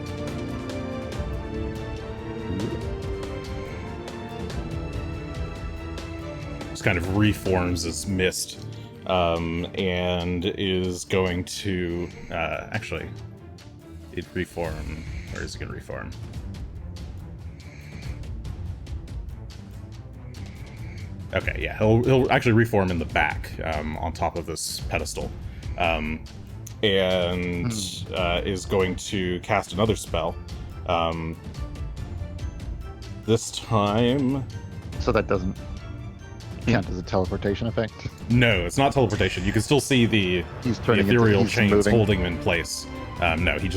Just kind of reforms as mist and is going to actually it reform. Where is he going to reform? Okay, yeah, he'll actually reform in the back on top of this pedestal, and is going to cast another spell. This time, So that doesn't count as a teleportation effect. no, it's not teleportation. You can still see the He's turning ethereal into, he's chains moving. holding him in place. No, he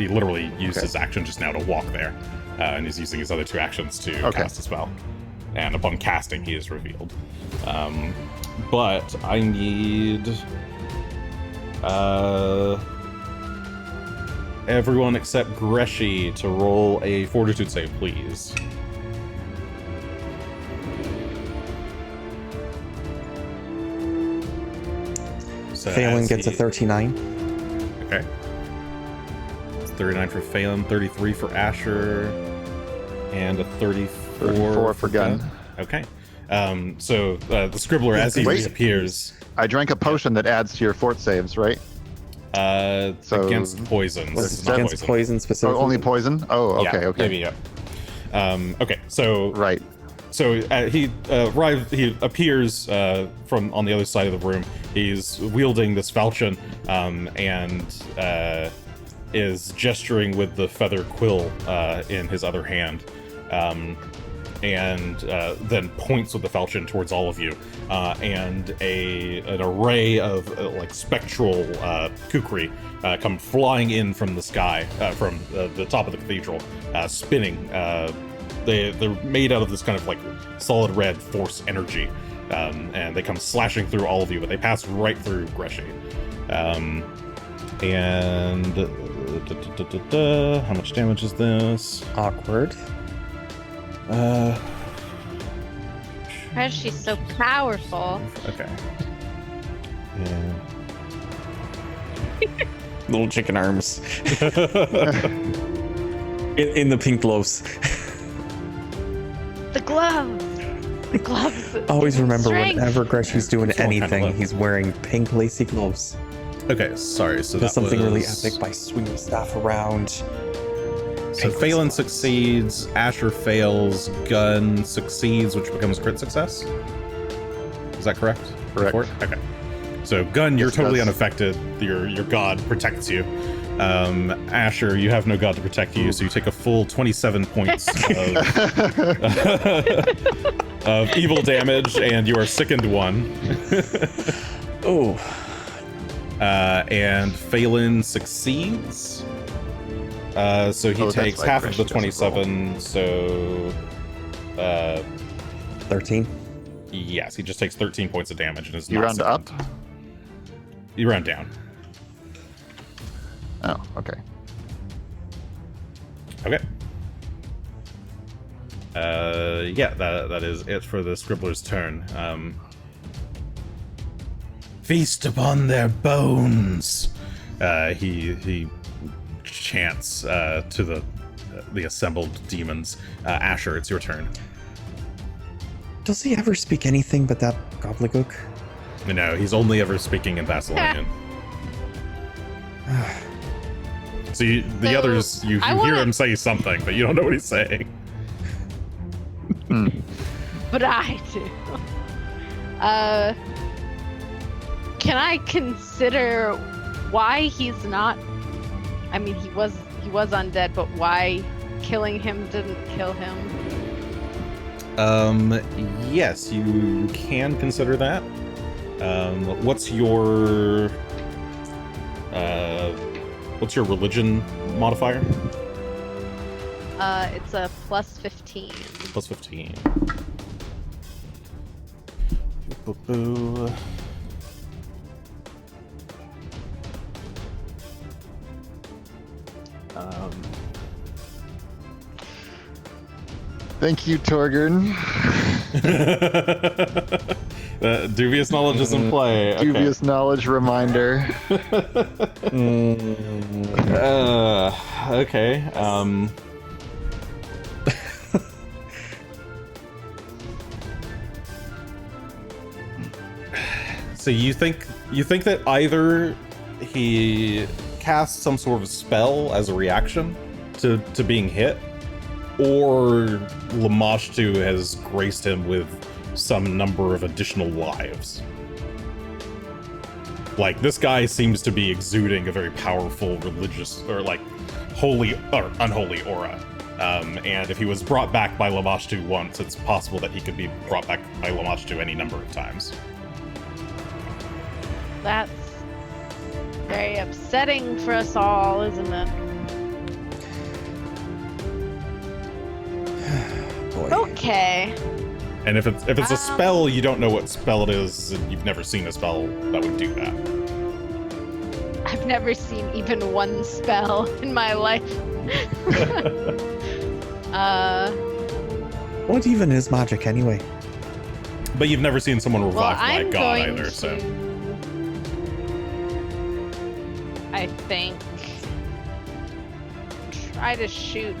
literally used his action just now to walk there, and he's using his other 2 actions to cast a spell. And upon casting, he is revealed. But I need everyone except Greshy to roll a Fortitude save, please. So Phelan as gets a he- 39. Okay. It's 39 for Phelan, 33 for Asher, and a 34 for Gunn. Okay. So the Scribbler, as he Wait. reappears, I drank a potion that adds to your fort saves, right? So- against poison. Was This it is not against poison. poison Oh, specifically? only poison? Oh, okay, Yeah, okay. maybe, yeah. Okay, so Right. So he appears from on the other side of the room. He's wielding this falchion and is gesturing with the feather quill in his other hand, and then points with the falchion towards all of you. And an array of like spectral kukri come flying in from the sky, from the top of the cathedral, spinning. They're made out of this kind of like solid red force energy, and they come slashing through all of you, but they pass right through Greshy. And how much damage is this? Awkward. Because she's so powerful. Okay. Yeah. Little chicken arms. in the pink gloves. The gloves. The gloves. Always remember, Strength. whenever Greshy's doing It's all kind of anything, left. he's wearing pink lacy gloves. Okay, sorry. So Does that something really was- epic by swinging the staff around. So Phelan succeeds, Asher fails, Gunn succeeds, which becomes crit success. Is that correct? Correct. Okay. So Gunn, you're Yes, it totally does. unaffected. Your god protects you. Asher, you have no god to protect you, so you take a full 27 points of evil damage, and you are sickened 1. Oh, And Phelan succeeds. So he Oh, that's takes right, half of the Greshy doesn't roll. 27, so 13. yes, he just takes 13 points of damage and is You not round up? sickened. You round down. Oh, okay. Okay. Yeah, that is it for the Scribbler's turn. Feast upon their bones. He chants to the assembled demons. Asher, it's your turn. Does he ever speak anything but that gobbledygook? No, he's only ever speaking in Thessalonian. So the So, others, you I hear wanna- him say something, but you don't know what he's saying. But I do. Can I consider why he's not? I mean, he was undead, but why killing him didn't kill him? Yes, you can consider that. What's your religion modifier? It's a plus 15. Plus 15. Boo-boo. Thank you, Torgern. Dubious knowledge is in play. Okay. Dubious knowledge reminder. Okay. So you think that either he cast some sort of spell as a reaction to being hit, or Lamashtu has graced him with some number of additional lives. Like, this guy seems to be exuding a very powerful religious, or like, holy or unholy aura. And if he was brought back by Lamashtu once, it's possible that he could be brought back by Lamashtu any number of times. That's very upsetting for us all, isn't it? Boy. Okay. And if it's a spell, you don't know what spell it is, and you've never seen a spell that would do that. I've never seen even one spell in my life. What even is magic anyway? But you've never seen someone Well, revived by I'm God going either, to, so. I think, try to shoot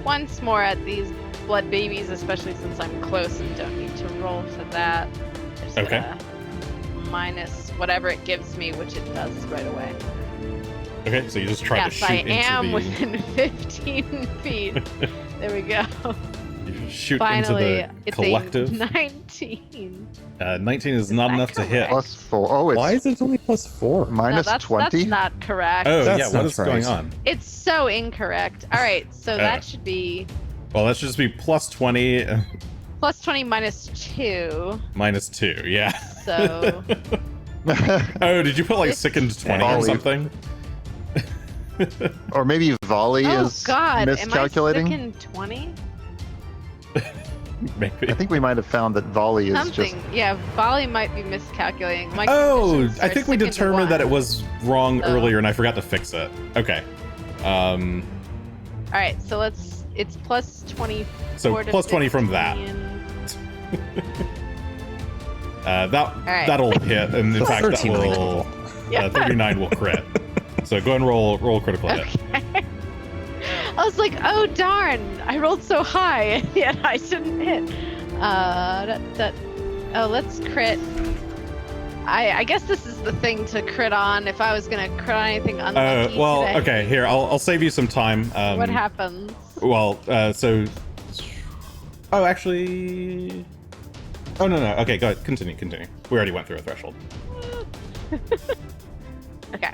once more at these blood babies, especially since I'm close and don't need to roll for that. Just Okay. minus whatever it gives me, which it does right away. Okay, so you just try to Yes, shoot I into am the within 15 feet. There we go. you shoot Finally, into the it's collective. a 19. 19 is not that enough to hit. correct? Plus 4. Oh, it's Why is it only +4? minus no, that's 20. not correct. Oh That's yeah, what not is right. going on? It's so incorrect. All right, so that should be Well, that should just be plus 20 plus 20 minus 2. minus 2. Yeah. So Oh, did you put like sickened 20 or Volley. something? Or maybe volley oh is god, miscalculating. am I sticking 20? Maybe. I think we might have found that volley is Something. just. Yeah, volley might be miscalculating. My Oh, conditions I are think we sickened determined that it one. was wrong So- earlier, and I forgot to fix it. Okay. All right, so it's plus 20. So plus 20 from that. That'll hit, and in fact, that 13 will hit. will. Yeah. 39 will crit. So go and roll critical hit. Okay. I was like, oh darn, I rolled so high, and yet I didn't hit. Oh, let's crit. I guess this is the thing to crit on. If I was gonna crit on anything unlucky Well, today. okay. Here, I'll save you some time. What happens? Well, so. Oh, actually. Oh no. Okay, go ahead. Continue. We already went through a threshold. Okay.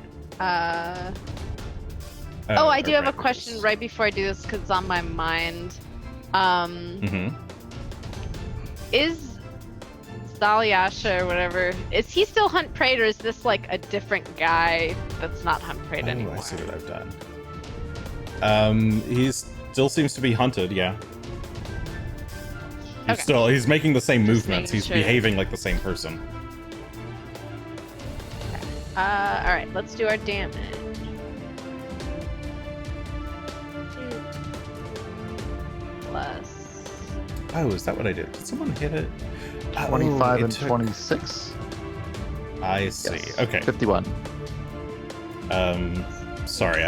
Oh, I do have a okay. question right before I do this because it's on my mind. Mm-hmm. Is Zaliasha or whatever, is he still Hunt Preyed, or is this like a different guy that's not Hunt Preyed anymore? I see what I've done. He still seems to be hunted. Yeah. Okay. He's making the same Just movements. making He's sure. behaving like the same person. All right, let's do our damage. Plus. Oh, is that what I did? Did someone hit it? 25 it and took- 26. I see. Yes. Okay. 51. Sorry,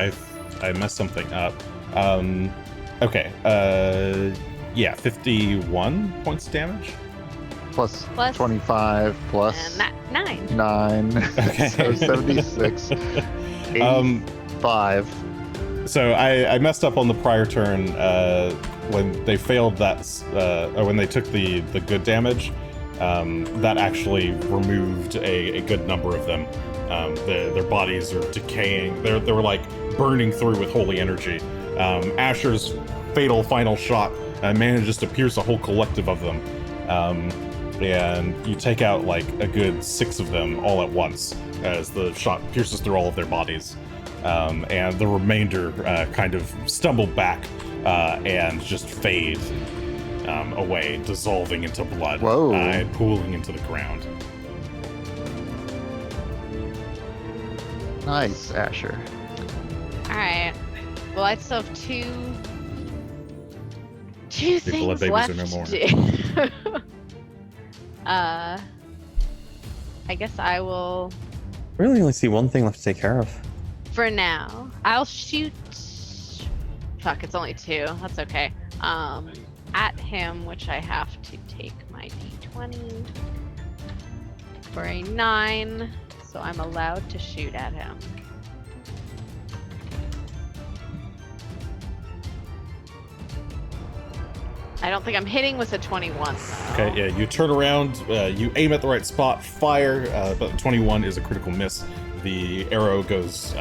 I messed something up. Okay. Yeah, 51 points of damage. Plus Plus- 25 plus And that 9. 9. Okay. So 76. Um, 5. So I messed up on the prior turn when they failed that, or when they took the good damage. That actually removed a good number of them. Their bodies are decaying. They were like burning through with holy energy. Asher's fatal final shot manages to pierce a whole collective of them. And you take out like a good 6 of them all at once as the shot pierces through all of their bodies. And the remainder kind of stumble back and just fade away, dissolving into blood. Whoa. And pooling into the ground. Nice, Asher. Alright. Well, I still have two blood things babies left are no more. to do. I guess I will, Really only see one thing left to take care of. for now, I'll shoot. Fuck, it's only 2. That's okay. At him, which I have to take my d20 for a 9, so I'm allowed to shoot at him. I don't think I'm hitting with a 21 though. Okay, yeah, you turn around, you aim at the right spot, fire, but 21 is a critical miss. The arrow goes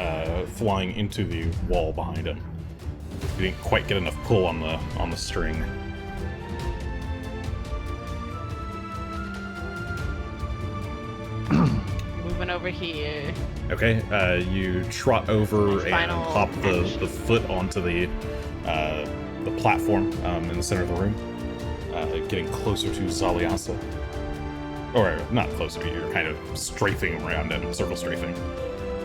flying into the wall behind him. You didn't quite get enough pull on the string. Moving over here. Okay, you trot over and Final hop the action. foot onto the platform in the center of the room, getting closer to Zaliasa. Or not closer, you're kind of strafing around and circle strafing.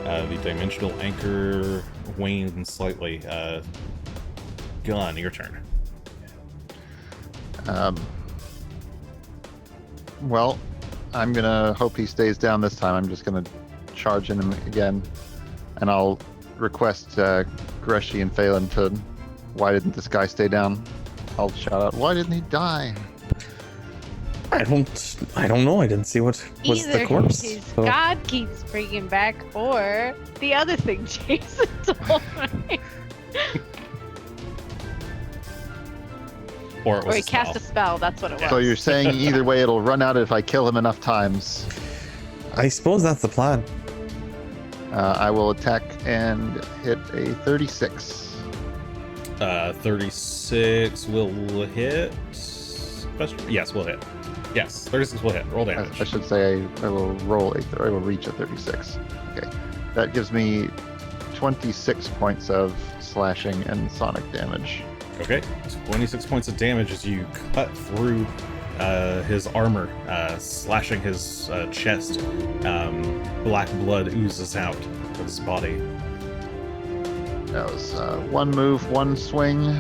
The dimensional anchor wanes slightly. Gunn, your turn. Well, I'm gonna hope he stays down this time. I'm just gonna charge in him again, and I'll request Greshy and Phelan to. Why didn't this guy stay down? I'll shout out. Why didn't he die? I don't know. I didn't see what was Either the corpse. his so- god keeps bringing back, or the other thing Jason told me. Or it was Or he a spell. cast a spell, that's what it was. So you're saying either way it'll run out if I kill him enough times. I suppose that's the plan. I will attack and hit a 36. 36 will hit. Yes, will hit. Yes, 36 will hit. Roll I damage. should say I will roll I will reach a 36. Okay, that gives me 26 points of slashing and sonic damage. Okay, 26 points of damage as you cut through his armor, slashing his chest. Black blood oozes out of his body. That was one move, one swing.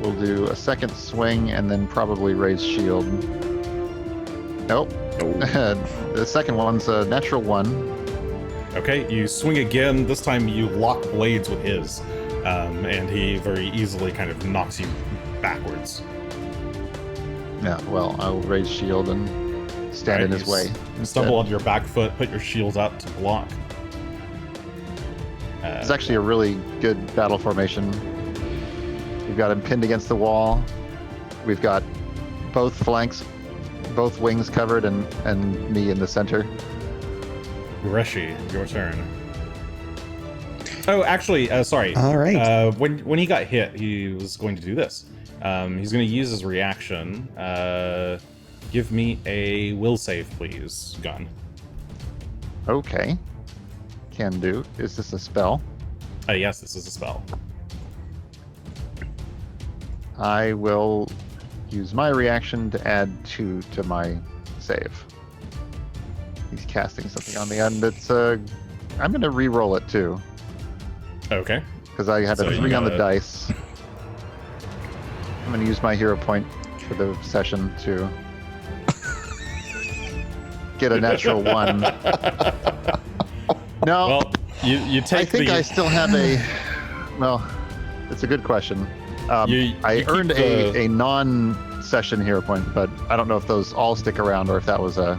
We'll do a second swing and then probably raise shield. Nope. The second one's a natural 1. Okay, you swing again. This time you lock blades with his, and he very easily kind of knocks you backwards. Yeah, well, I'll raise shield and stand in Alright, his way. You stumble onto your back foot, put your shields out to block. It's actually a really good battle formation. We've got him pinned against the wall. We've got both flanks, both wings covered, and me in the center. Greshy, your turn. Oh, actually, sorry. All right. When he got hit, he was going to do this. He's going to use his reaction. Give me a will save, please, Gunn. Okay. Can do. Is this a spell? Yes, this is a spell. I will use my reaction to add 2 to my save. He's casting something on me, and it's I'm gonna re-roll it too, Okay. because I had So a you 3 on the gotta- dice. I'm gonna use my hero point for the session to get a natural 1. No, Well, you take I think the... I still have a. Well, it's a good question. You I keep earned the- a non-session hero point, but I don't know if those all stick around or if that was a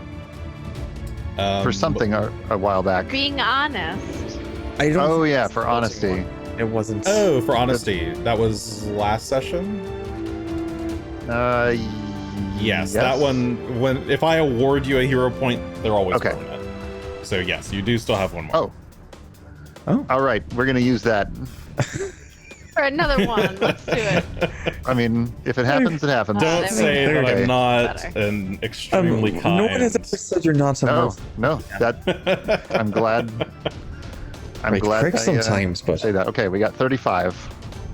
for something a while back. Being honest, I don't. Oh think yeah, it's for the closing honesty. one. It wasn't. Oh, for honesty, that was last session. Yes, that one. If I award you a hero point, they're always Okay. permanent. So yes, you do still have one more. Oh. All right, we're gonna use that. For another one. Let's do it. I mean, if it happens, it happens. Don't there we say go. that Okay. I'm not Better. an extremely kind. No one has ever said you're not a No, most no, that I'm glad. I'm great glad. prick I, sometimes, but say that. Okay, we got 35.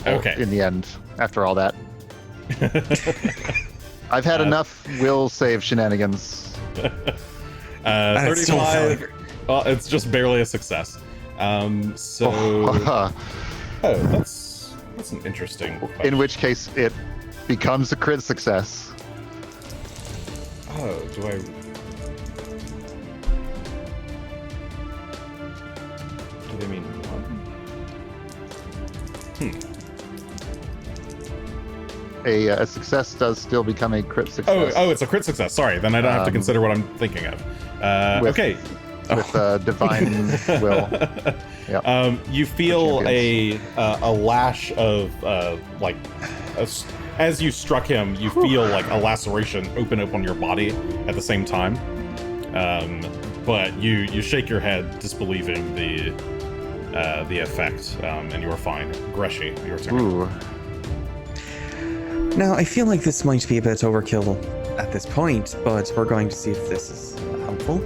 Okay. In the end, after all that, I've had enough will save shenanigans. That's still a 35. failure. Well, it's just barely a success. So. Oh, that's an interesting question. In which case, it becomes a crit success. Oh, do I? Do they mean one? A success does still become a crit success. Oh, it's a crit success. Sorry, then I don't have to Um, consider what I'm thinking of. with- Okay. with divine will. Yep. You feel a lash of as you struck him, you feel like a laceration open up on your body at the same time. But you shake your head, disbelieving the effect, and you are fine. Greshy, your turn. Ooh. Now, I feel like this might be a bit overkill at this point, but we're going to see if this is helpful.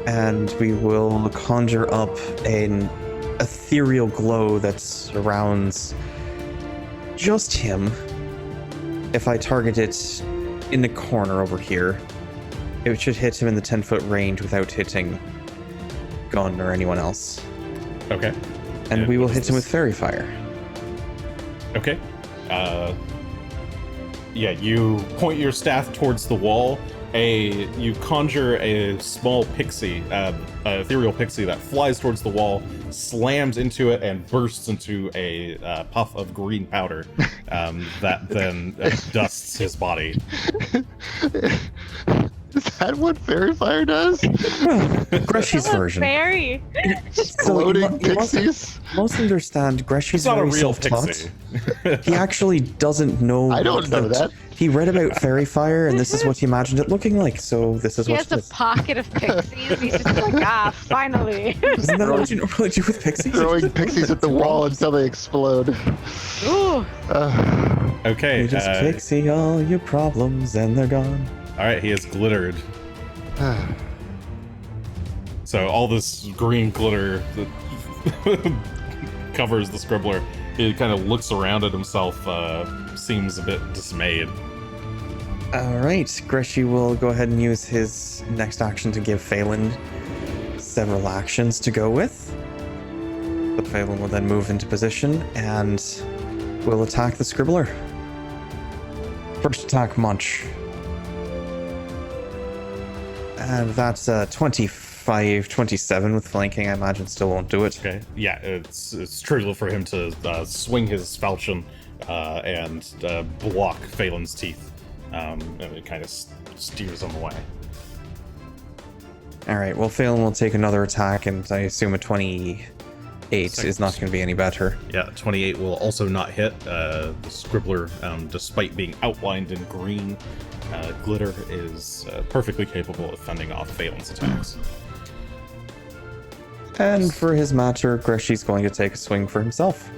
And we will conjure up an ethereal glow that surrounds just him. If I target it in the corner over here, it should hit him in the 10-foot range without hitting Gunn or anyone else. Okay. And we will what is hit him with this? Fairy Fire. Okay. Yeah, you point your staff towards the wall. You conjure a small pixie, ethereal pixie that flies towards the wall, slams into it, and bursts into a puff of green powder that then dusts his body. Is that what Fairy Fire does? Greshy's version. Fairy. Floating you must- pixies? Most understand It's Greshy's not a very real self-taught. pixie. He actually doesn't know. I don't know that. He read about Fairy Fire, and this is what he imagined it looking like. So this is He what has it a is. pocket of pixies. He's just like, finally. Isn't that what you normally do with pixies? Throwing pixies at the wall until they explode. Ooh. Okay. You just pixie all your problems, and they're gone. All right, he is glittered. So all this green glitter that covers the Scribbler. He kind of looks around at himself, seems a bit dismayed. All right, Greshy will go ahead and use his next action to give Phelan several actions to go with. But Phelan will then move into position and will attack the Scribbler. First attack, Munch. And that's 25-27 with flanking. I imagine still won't do it. Okay. Yeah, it's trivial for him to swing his falchion and block Phelan's teeth. And it kind of steers him away. All right. Well, Phelan will take another attack, and I assume a 28 is not going to be any better. Yeah, 28 will also not hit. The Scribbler, despite being outlined in green, glitter is perfectly capable of fending off Phelan's attacks. And for his matter, Greshy's going to take a swing for himself.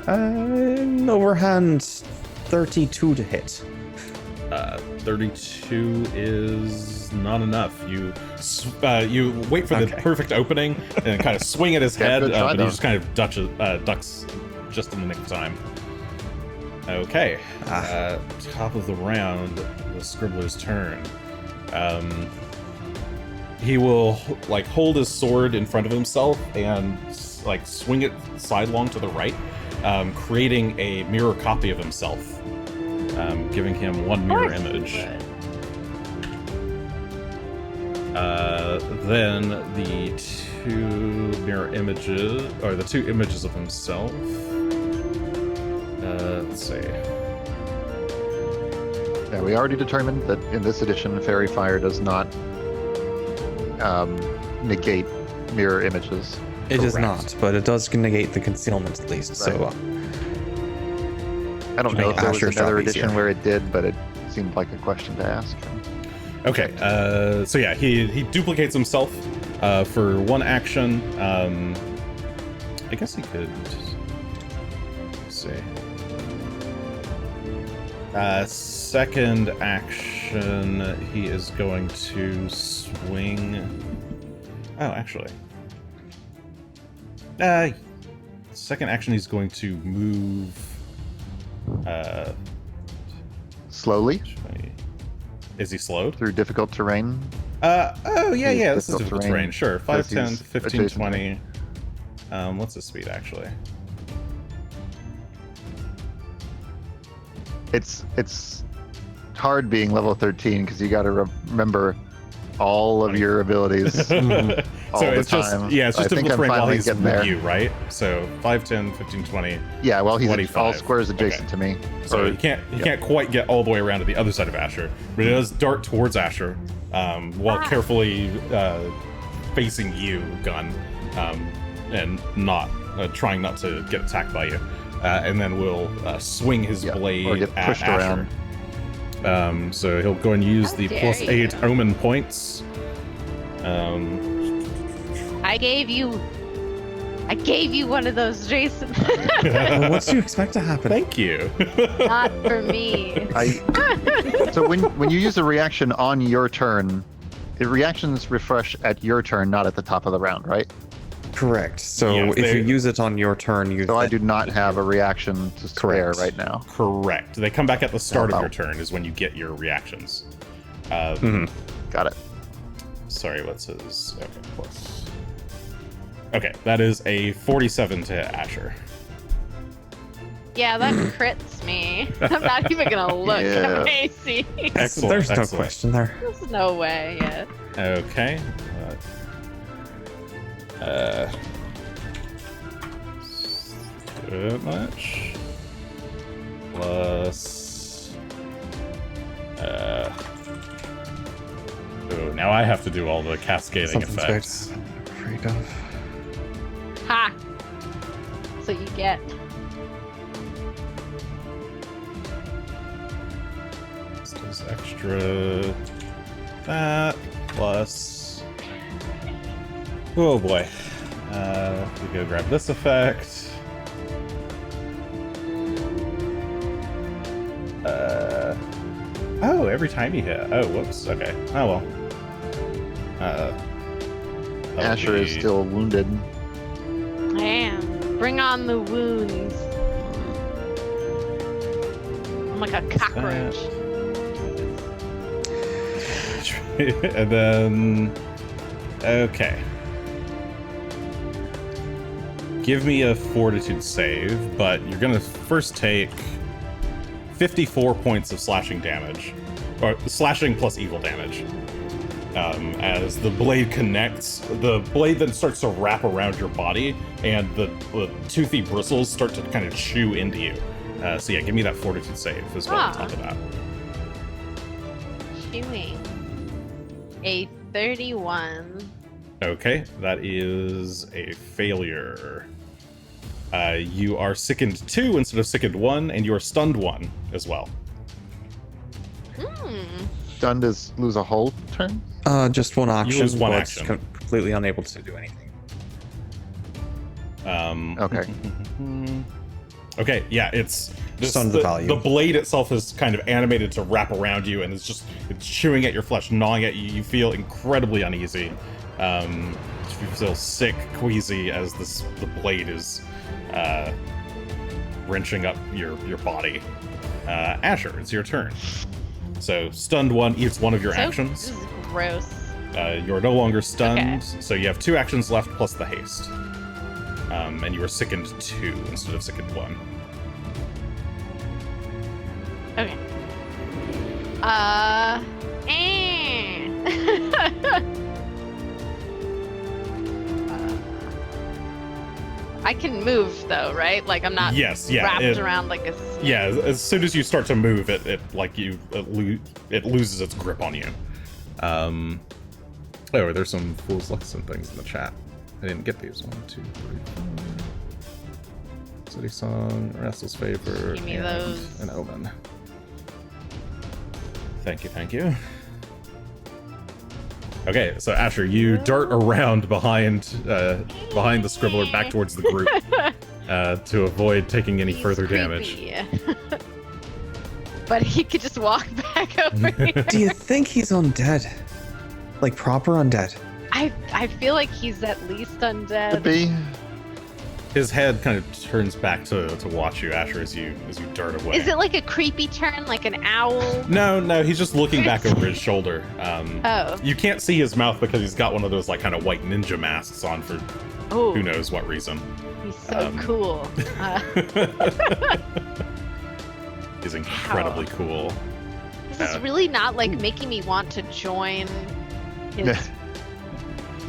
Overhand 32 to hit. 32 is not enough. You wait for the Okay. perfect opening and kind of swing at his Yeah, head, good try, but he though. just kind of ducks just in the nick of time. Okay, top of the round, the Scribbler's turn. He will hold his sword in front of himself and swing it sidelong to the right, creating a mirror copy of himself, giving him one mirror image. Then the two mirror images, or the two images of himself. Let's see. Yeah, we already determined that in this edition, Fairy Fire does not negate mirror images. It is Correct. not, but it does negate the concealment at least. So I don't know if there was Asher's another job edition easier. where it did, but it seemed like a question to ask. Okay, so yeah, he duplicates himself for one action. I guess he could. Let's see. Second action, he is going to swing. Oh, actually. Second action, he's going to move. Slowly Is he slowed? through difficult terrain. Oh, yeah, He's yeah, this is difficult difficult terrain. terrain. Sure, 5, Because 10, he's 15, adjacent to 20. What's his speed, actually? It's hard being level 13 because you got to remember all of your abilities. all So the it's just, time. yeah, it's just I think difficult I'm terrain while finally he's getting with there. you, right? So 5, 10, 15, 20. Yeah, well, he's 25. all squares adjacent to me. So Or- he can't quite get all the way around to the other side of Asher, but he does dart towards Asher while carefully facing you, Gunn, and not trying not to get attacked by you. And then will swing his Yeah, blade or get at pushed Asher. So he'll go and use How the dare +8 you. omen points. I gave you one of those, Jason. well, what do you expect to happen? Thank you. Not for me. So when you use a reaction on your turn, the reactions refresh at your turn, not at the top of the round, right? Correct. So Yes, if they- you use it on your turn, you. So I do not have a reaction to spare Correct. right now. Correct. They come back at the start of Oh. your turn is when you get your reactions. Got it. Sorry, what's his? Okay, plus. Okay, that is a 47 to Asher. Yeah, that crits me. I'm not even gonna look Yeah. at my AC. Excellent. There's no excellent. question there. There's no way. Yeah. Okay. So much. Plus. Oh, now I have to do all the cascading Something's effects. good. I'm afraid of. Ha. So you get. This does extra. That plus. Oh boy. We go grab this effect. Oh, every time you hit. Oh, whoops. Okay. Oh well. That'll Asher is be- still wounded. Man, bring on the wounds. I'm like a cockroach. And then. Okay. Give me a fortitude save, but you're gonna first take 54 points of slashing damage. Or slashing plus evil damage. As the blade connects, the blade then starts to wrap around your body, and the toothy bristles start to kind of chew into you. So yeah, give me that fortitude save as well on top of that. Chewing. A 31. Okay, that is a failure. You are sickened 2 instead of sickened 1, and you are stunned 1 as well. Stunned is lose a whole turn? Just one action. lose one but it's action. Completely unable to do anything. Okay. Okay, yeah, it's Stunned the value. The blade itself is kind of animated to wrap around you, and it's chewing at your flesh, gnawing at you. You feel incredibly uneasy. You feel sick, queasy as the blade is wrenching up your body. Asher, it's your turn. So stunned 1 eats one of your actions. This is gross. You're no longer stunned, Okay. so you have 2 actions left plus the haste. And you were sickened 2 instead of sickened 1. Okay. I can move though, right? Like I'm not Yes, yeah. wrapped around like a. Yeah, as soon as you start to move, it loses its grip on you. Oh, there's some Fool's Lesson things in the chat. I didn't get these. 1, 2, 3, 4. City Song, Restless Favor, Give me and those. an Omen. Thank you, thank you. Okay, so Asher, you dart around behind the Scribbler back towards the group to avoid taking any He's further damage. creepy. But he could just walk back over here. Do you think he's undead? Like proper undead? I feel like he's at least undead. Could be. His head kind of turns back to watch you, Asher, as you dart away. Is it like a creepy turn, like an owl? No, he's just looking back over his shoulder. Oh. You can't see his mouth because he's got one of those like kind of white ninja masks on for Oh, who knows what reason. he's so cool. He's incredibly cool. This is really not like making me want to join his.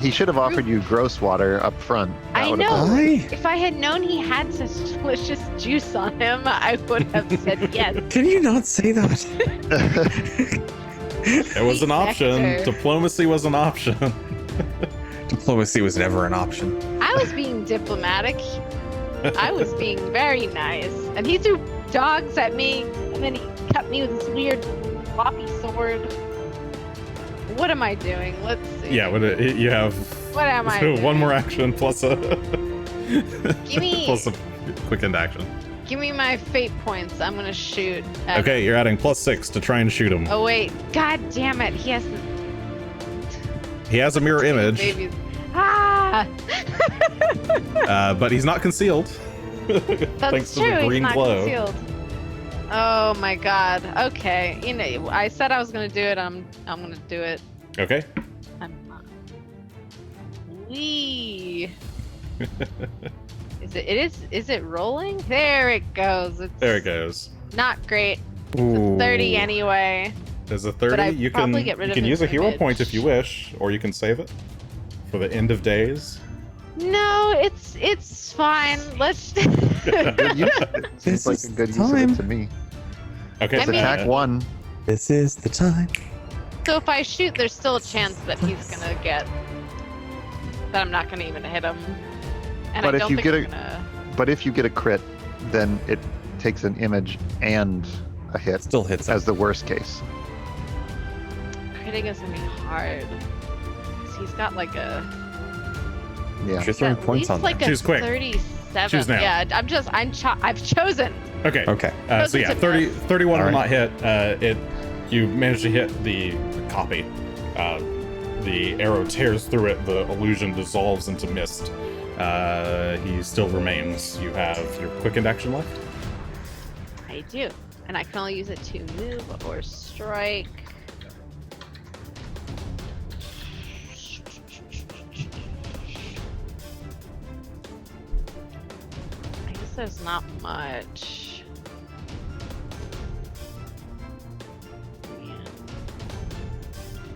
He should have offered you gross water up front. That I would have know. been- Why? If I had known he had such delicious juice on him, I would have said yes. Can you not say that? It was an Sweet option. nectar. Diplomacy was an option. Diplomacy was never an option. I was being diplomatic. I was being very nice. And he threw dogs at me, and then he cut me with this weird floppy sword. What am I doing? Let's see. Yeah, you have What am I doing? one more action plus a Give me- plus a quick end action. Give me my fate points. I'm gonna shoot. At... Okay, you're adding +6 to try and shoot him. Oh wait. God damn it. He has the He has a mirror image, babies. Ah! but he's not concealed. That's Thanks true. to the He's green not glow. concealed. Oh my god. Okay. You know, I said I was gonna do it. I'm gonna do it. Okay. I'm not. Wee. Is it rolling? There it goes. It's There it goes. Not great. Ooh. 30 anyway. There's a But I'd 30. You can probably get rid you of can his use a hero image. point if you wish, or you can save it for the end of days. No, it's fine. Let's. Good use. It This seems like is a good the use of time. it to me. Okay. I It's so, mean- attack 1. This is the time. So if I shoot, there's still a chance that he's gonna get. That I'm not gonna even hit him. And But I if don't you think get I'm a- gonna. But if you get a crit, then it takes an image and a hit Still hits as us. the worst case. Critting is gonna be hard. 'Cause he's got like a. Yeah. You're throwing at points least on like there. a Choose quick. 37. Choose now. Yeah, I've chosen. Okay. Okay. So yeah, Chosen 30, to 31 will All not hit. You manage to hit the copy. The arrow tears through it. The illusion dissolves into mist. He still remains. You have your quickened action left. I do, and I can only use it to move or strike. I guess there's not much. Yeah.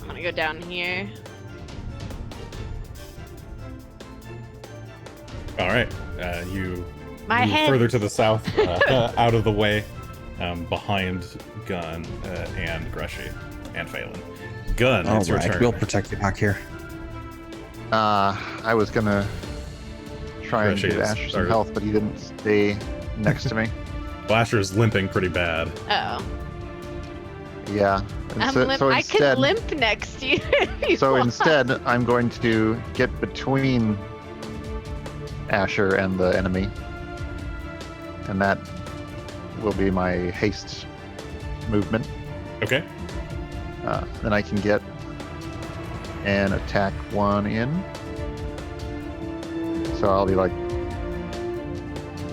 I'm gonna go down here. All right. You My move head. further to the south, out of the way, behind Gunn and Greshy and Phelan. Gunn, All it's your right, turn. we'll protect you back here. I was gonna try and Greshy give is- Asher some or- health, but he didn't stay next to me. Blasher's limping pretty bad. Oh, Yeah. And I'm so, limp. so I could instead, limp next to you. if you so want. instead, I'm going to get between Asher and the enemy, and that will be my haste movement. Okay. Then I can get an attack 1 in. So I'll be like,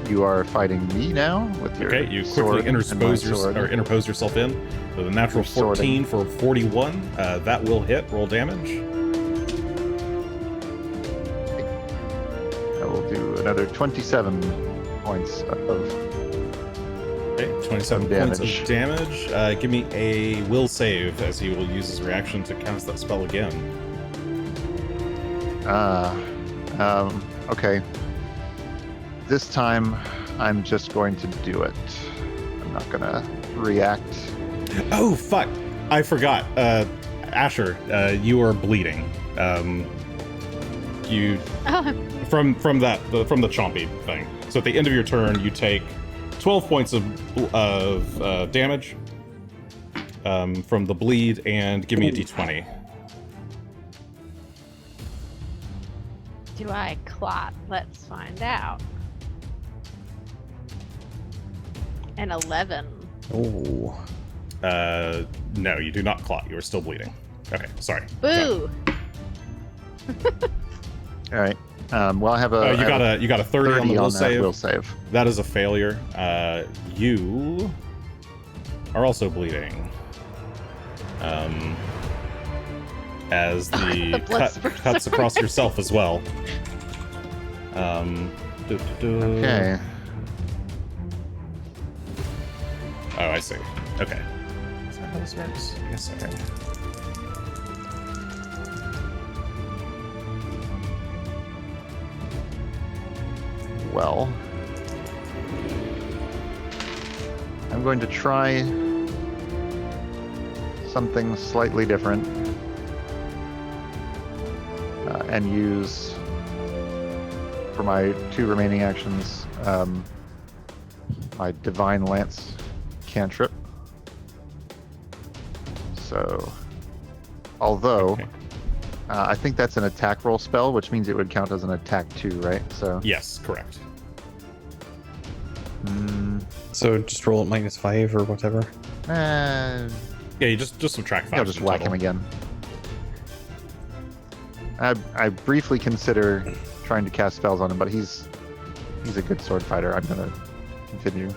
you are fighting me now with your Okay. You sword quickly and my sword. interpose yourself in with a natural Your 14 for 41. That will hit. Roll damage. I will do another 27 points of Okay, 27 points of damage. Give me a will save as he will use his reaction to cast that spell again. okay. This time, I'm just going to do it. I'm not gonna react. Oh, fuck. I forgot. Asher, you are bleeding. you Oh, from the chompy thing. So at the end of your turn, you take 12 points of damage from the bleed, and give me a d20. do I clot? Let's find out. An 11. Oh. No, you do not clot. You are still bleeding. Okay, sorry. Boo! All right. Well, I have a. You got a 30 on the will that save. will save. That is a failure. You are also bleeding. As the blood spurts cuts are across right. yourself as well. Okay. Oh, I see. Okay. Is that how this works? Yes, okay. Well, I'm going to try something slightly different and use, for my 2 remaining actions, my Divine Lance cantrip. So, although Okay. I think that's an attack roll spell, which means it would count as an attack too, right? So Yes, correct. So just roll at -5 or whatever. Yeah, you just subtract 5. I'll just from whack total. him again. I briefly consider trying to cast spells on him, but he's a good sword fighter. I'm gonna continue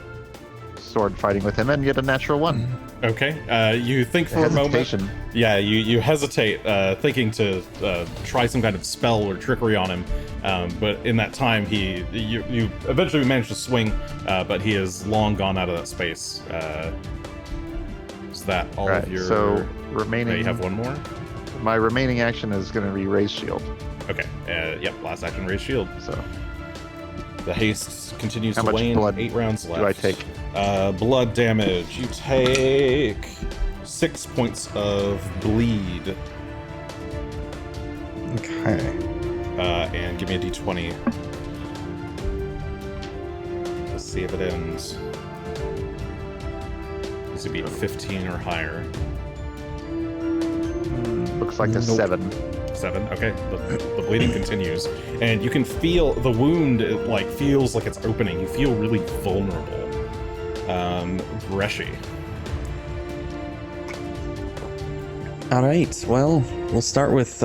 sword fighting with him and get a natural 1. Okay. You think for a moment. Hesitation. Yeah, you hesitate, thinking to try some kind of spell or trickery on him, but in that time, you eventually manage to swing, but he is long gone out of that space. Is that all Right, of your? so remaining. You have one more. My remaining action is going to be raise shield. Okay. Yep. Last action, raise shield. So The haste continues How to much wane. blood 8 rounds left. do I take? Blood damage. You take 6 points of bleed. Okay. And give me a d20. Let's see if it ends. Needs to be 15 or higher. Looks like a Nope. 7. 7. Okay. The bleeding continues, and you can feel the wound. It, like, feels like it's opening. You feel really vulnerable. Greshy. All right. Well, we'll start with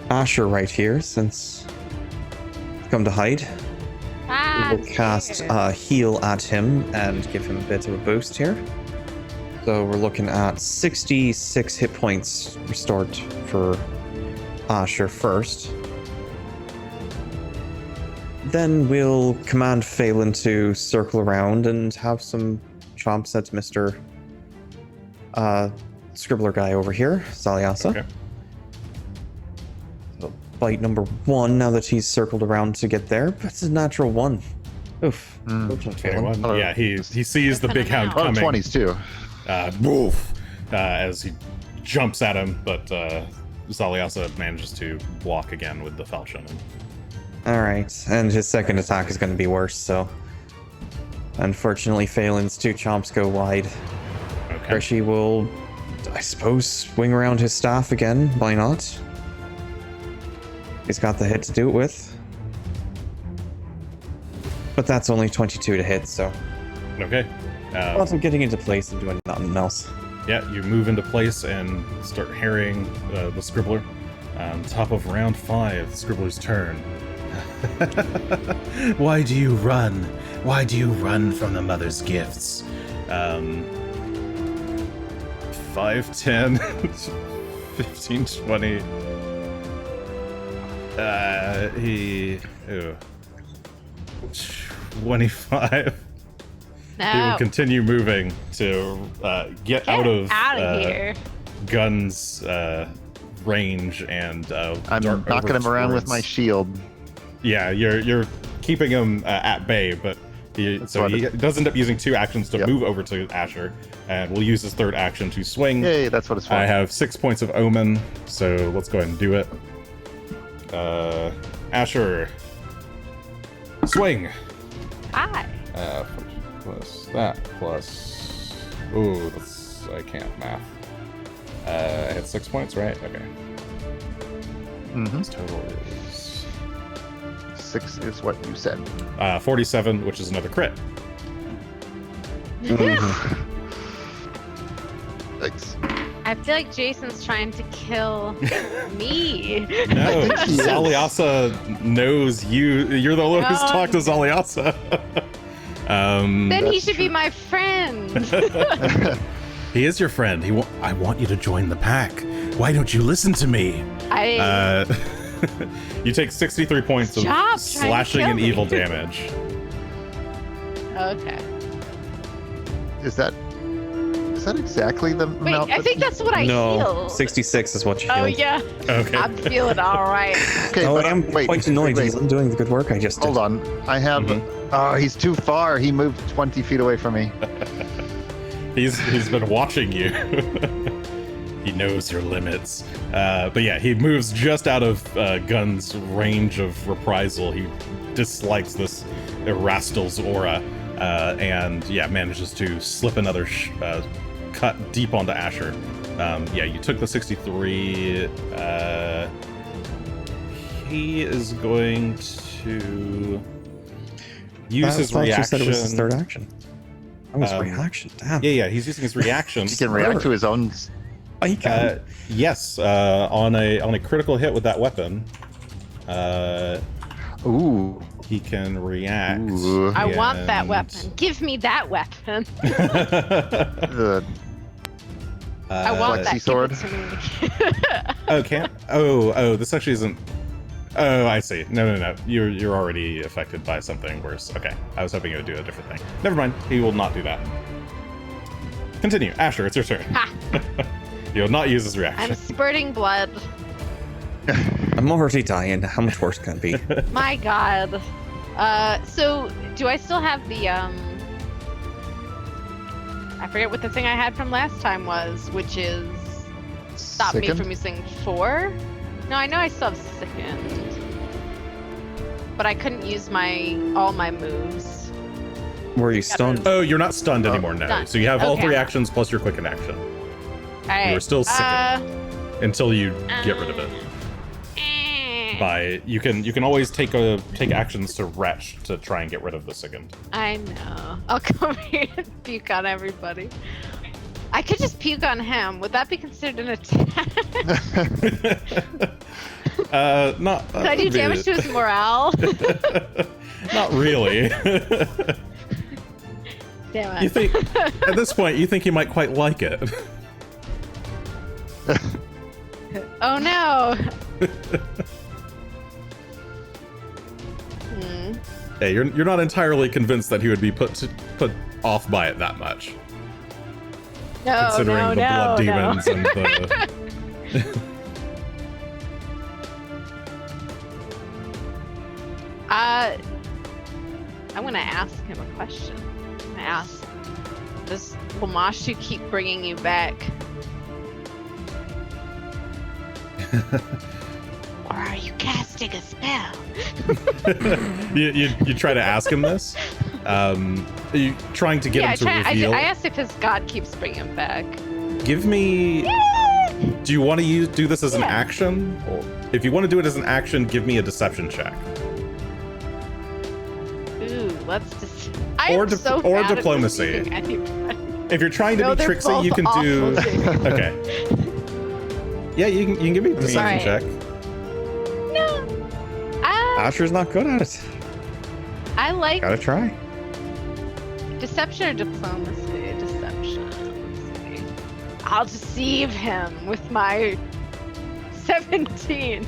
Asher right here, since come to hide. Ah, We'll cast scared. heal at him and give him a bit of a boost here. So we're looking at 66 hit points restored for Asher first. Then we'll command Phelan to circle around and have some chomps at Mr. Scribbler guy over here, Saliasa. Okay. So bite number 1 now that he's circled around to get there, but it's a natural 1. Oof. Fortunate, Phelan. 21. Oh, Yeah, he sees the big hound A lot Oh, coming. 20s too. Woof, as he jumps at him, but Saliasa manages to block again with the falchion. Alright, and his second attack is going to be worse, so... Unfortunately, Phelan's 2 chomps go wide. Okay. Greshy will, I suppose, swing around his staff again. Why not? He's got the hit to do it with. But that's only 22 to hit, so... Okay. Lots of getting into place and doing nothing else. Yeah, you move into place and start harrying the Scribbler. Top of round 5, the Scribbler's turn. Why do you run? Why do you run from the mother's gifts? 5, 10, 15, 20. He... Ew. 25. He will No. continue moving to get out of here. Gunn's range and I'm dart knocking over him around with towards- my shield. Yeah, you're keeping him at bay, but he does end up using 2 actions to Yep. move over to Asher, and will use his 3rd action to swing. Yay, that's what it's for. I have 6 points of omen, so let's go ahead and do it. Asher. Swing. Hi. Plus that, plus... Ooh, that's... I can't math. I had 6 points, right? Okay. Mm-hmm. Total is... 6 is what you said. 47, which is another crit. Thanks. I feel like Jason's trying to kill me. No, Zaliasa knows you. You're the one who's Oh. talked to Zaliasa. Then he should be my friend. He is your friend. I want you to join the pack. Why don't you listen to me? You take 63 points of Stop trying to slashing kill and me. evil damage. Okay. Is that exactly the Wait, amount? I think that's what I No, heal. 66 is what you Oh healed. yeah, Okay. I'm feeling all right. Okay, Oh, but I am wait, quite annoyed. wait, He's not doing the good work I just did. hold on. I have. Oh, he's too far. He moved 20 feet away from me. He's been watching you. He knows your limits. But yeah, he moves just out of Gunn's range of reprisal. He dislikes this Erastil's aura, and yeah, manages to slip another cut deep onto Asher. Yeah, you took the 63. He is going to use his thought you reaction. said it was his third action. That was Um, reaction. Damn. Yeah, he's using his reaction. He can react to his own. Oh, he can. Yes, on a critical hit with that weapon, Ooh. he can react. Ooh. I want that And- weapon. Give me that weapon. The I want that. Flexi sword. Give it to me. Oh, can't. Oh, this actually isn't. Oh, I see. No. You're already affected by something worse. Okay, I was hoping it would do a different thing. Never mind. He will not do that. Continue, Asher. It's your turn. Ha! You'll not use his reaction. I'm spurting blood. I'm already dying. How much worse can it be? My God. So do I still have the I forget what the thing I had from last time was, which is stop me Sickened? from using 4. No, I know I still have sickened, but I couldn't use all my moves. Were you stunned? Oh, you're not stunned anymore now. Stunned. So you have all Okay. 3 actions plus your quicken action All right. You were still sickened. until you get rid of it. Eh. By you can always take actions to retch to try and get rid of the sickened. I know. I'll come here and puke on everybody. I could just puke on him. Would that be considered an attack? Not. Could I do damage to his morale? Not really. Damn it. You think at this point you think he might quite like it. Oh no. Hey, you're not entirely convinced that he would be put off by it that much, No, considering no, the no, blood no. demons and the. I'm gonna ask him a question. I'm gonna ask, does Lamashu keep bringing you back? Or are you casting a spell? you try to ask him this. Are you trying to get him to reveal? I asked if his god keeps bringing him back. Give me. Do you want to do this as an Yeah. action? Or if you want to do it as an action, give me a deception check. Ooh, let's just. Or I'm dip- so or bad at diplomacy. deceiving anybody. If you're trying to No, be they're tricksy, you both can do. awful, dude. Okay. Yeah, you can give me a deception Alright. check. No. Asher's not good at it. I like Gotta try. deception or diplomacy. Deception. Let's see. I'll deceive him with my 17.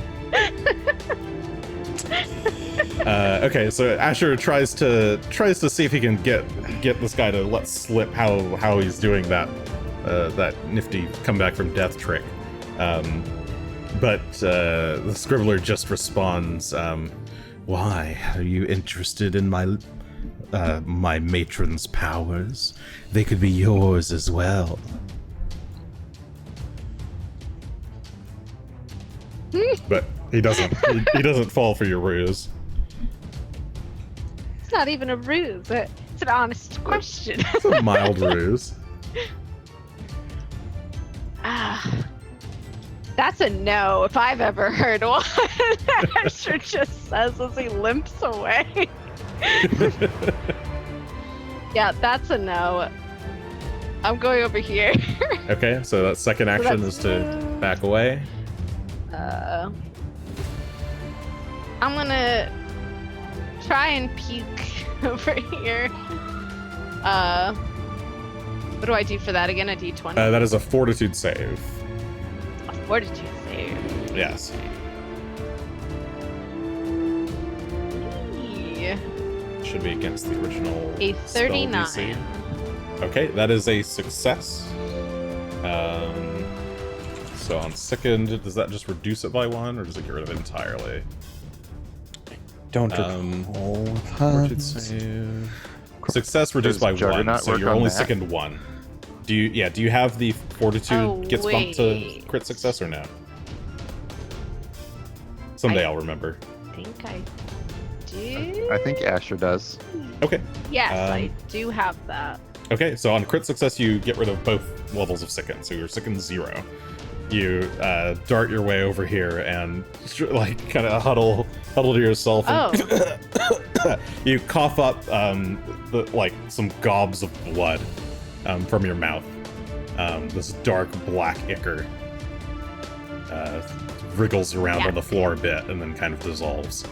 Okay, so Asher tries to see if he can get this guy to let slip how he's doing that nifty come back from death trick. But the Scribbler just responds, "Why are you interested in my matron's powers? They could be yours as well." But He doesn't. He doesn't fall for your ruse. It's not even a ruse. It's an honest question. It's a mild ruse. That's a no if I've ever heard one. Asher just says as he limps away. Yeah, that's a no. I'm going over here. Okay, so that second action is to back away. I'm gonna try and peek over here. What do I do for that again? A D20? That is a fortitude save. A fortitude save. Yes. Yeah. Should be against the original. A spell 39. DC. Okay, that is a success. So on second, does that just reduce it by 1, or does it get rid of it entirely? Don't recall Fortitude that. save. Success reduced by Does 1, Juggernaut so work you're on only that? sickened 1. Do you have the fortitude Oh, gets bumped to wait. crit success or no? Someday I'll remember. I think I do. I think Asher does. Okay. Yes, I Um, do have that. Okay, so on crit success, you get rid of both levels of sicken. So you're sicken 0. You dart your way over here and like kind of huddle to yourself. And you cough up like some gobs of blood from your mouth. This dark black ichor wriggles around on the floor a bit and then kind of dissolves.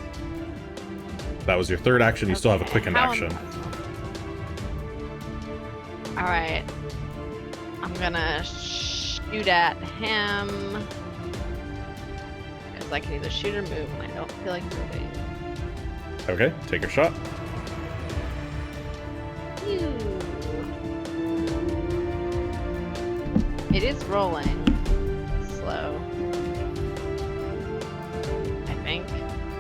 That was your third action. You still have a quickened action. All right. I'm gonna shoot at him because I can either shoot or move, and I don't feel like moving. Okay, take a shot. Phew. It is rolling slow, I think.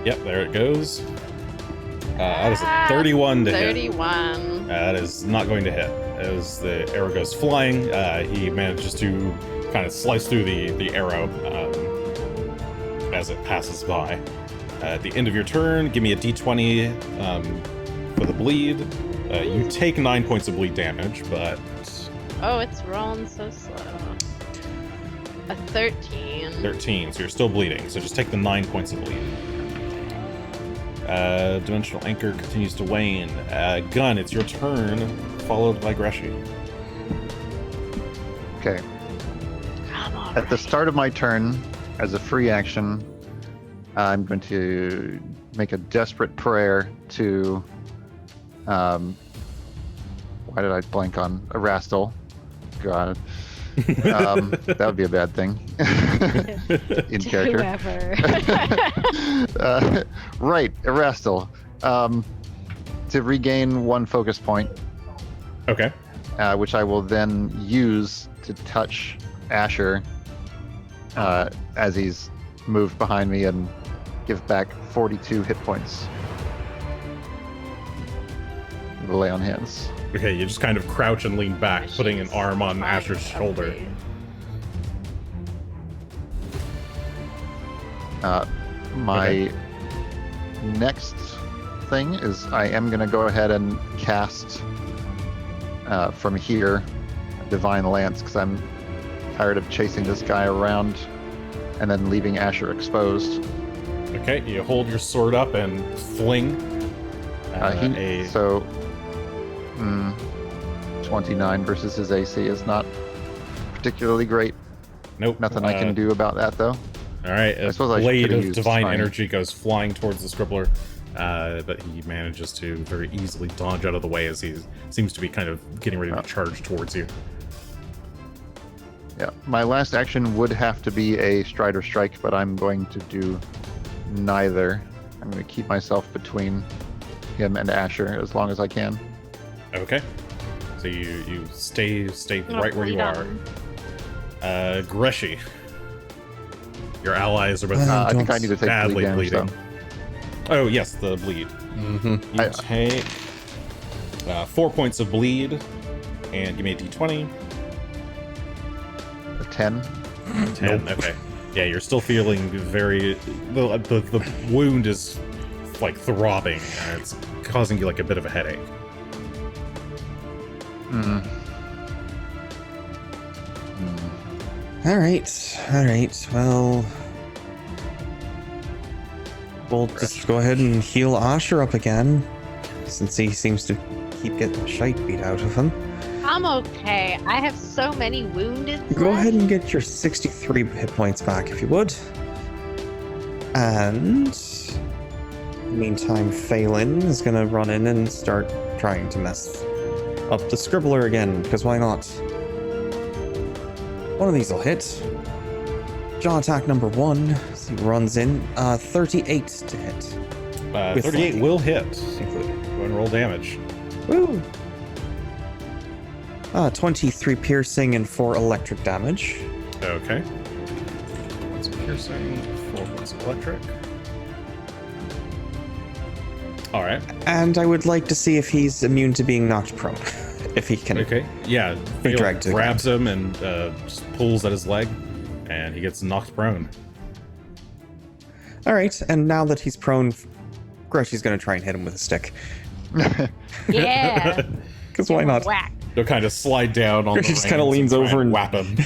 Yep, there it goes. That is a 31 to hit. 31. That is not going to hit. As the arrow goes flying, he manages to kind of slice through the arrow as it passes by. At the end of your turn, give me a d20 for the bleed. You take 9 points of bleed damage, but... Oh, it's rolling so slow. A 13. 13, so you're still bleeding, so just take the 9 points of bleed. Dimensional Anchor continues to wane. Gunn, it's your turn, followed by Greshy. Okay. Come on. At the start of my turn, as a free action, I'm going to make a desperate prayer to. Why did I blank on Erastil? God. That would be a bad thing. In To character. whoever. Right, Erastil. To regain 1 focus point, Okay. which I will then use to touch Asher as he's moved behind me and give back 42 hit points. Lay on hands. Okay, you just kind of crouch and lean back, putting an arm on Asher's shoulder. My next thing is I am going to go ahead and cast from here Divine Lance because I'm tired of chasing this guy around and then leaving Asher exposed. Okay, you hold your sword up and fling. 29 versus his AC is not particularly great. Nope. Nothing I can do about that though. All right, a suppose I blade could've of used divine fire. energy goes flying towards the Scribbler, but he manages to very easily dodge out of the way as he seems to be kind of getting ready to charge towards you. Yeah, my last action would have to be a Strider Strike, but I'm going to do neither. I'm going to keep myself between him and Asher as long as I can. Okay, so you stay I'm right where you bleed are. on. Greshy, your allies are both I think I need to take badly bleed damage, bleeding. Oh yes, the bleed. Mm-hmm. You take 4 points of bleed, and give me a d20. A 10. 10. Okay. Yeah, you're still feeling very... The wound is, like, throbbing, and it's causing you, like, a bit of a headache. All right. Well, we'll just go ahead and heal Asher up again, since he seems to keep getting the shite beat out of him. I'm okay. I have so many wounded. Go ahead and get your 63 hit points back, if you would. And in the meantime, Phelan is gonna run in and start trying to mess up the Scribbler again, because why not? One of these will hit. Jaw attack number 1. So he runs in. 38 to hit. 38 will hit. Included. Go ahead and roll damage. Woo! 23 piercing and 4 electric damage. Okay. Points of piercing, 4 points of electric. Alright. And I would like to see if he's immune to being knocked prone. If he can. Okay, yeah. Be Phelan dragged to the grabs him and just pulls at his leg, and he gets knocked prone. Alright, and now that he's prone, Greshy's gonna try and hit him with a stick. Yeah. Because why not? Whack. They'll kind of slide down on She the just kinda reins leans try over and- whap him.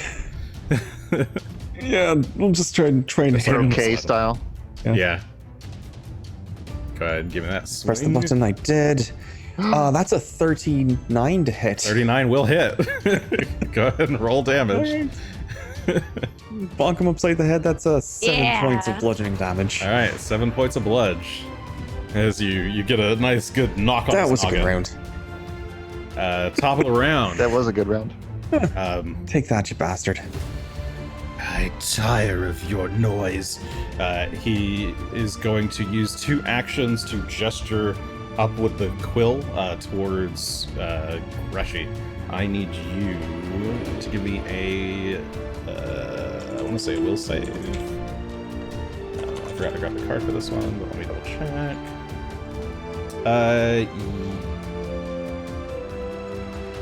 Yeah, we'll just try and hit him. Okay style. Yeah. Go ahead and give me that swing. Press the button, I did. That's a 39 to hit. 39 will hit. Go ahead and roll damage. Bonk him upside the head, that's 7 points of bludgeoning damage. Alright, 7 points of bludge. As you get a nice good knock on That his was a good noggin. round. Top of the round. That was a good round. Take that, you bastard. I tire of your noise. He is going to use 2 actions to gesture up with the quill towards Greshy. I need you to give me a... I want to say a will save. I forgot to grab the card for this one, but let me double check.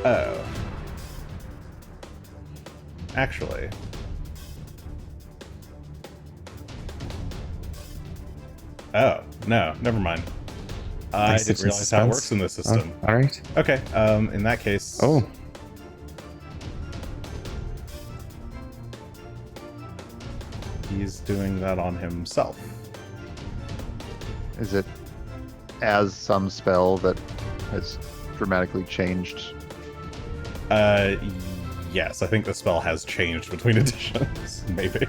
Oh. Actually... Oh, no, never mind. I Nice, didn't it's in realize how it suspense. works in this system. All right. Okay, in that case... Oh. He's doing that on himself. Is it as some spell that has dramatically changed? Yes, I think the spell has changed between editions, maybe.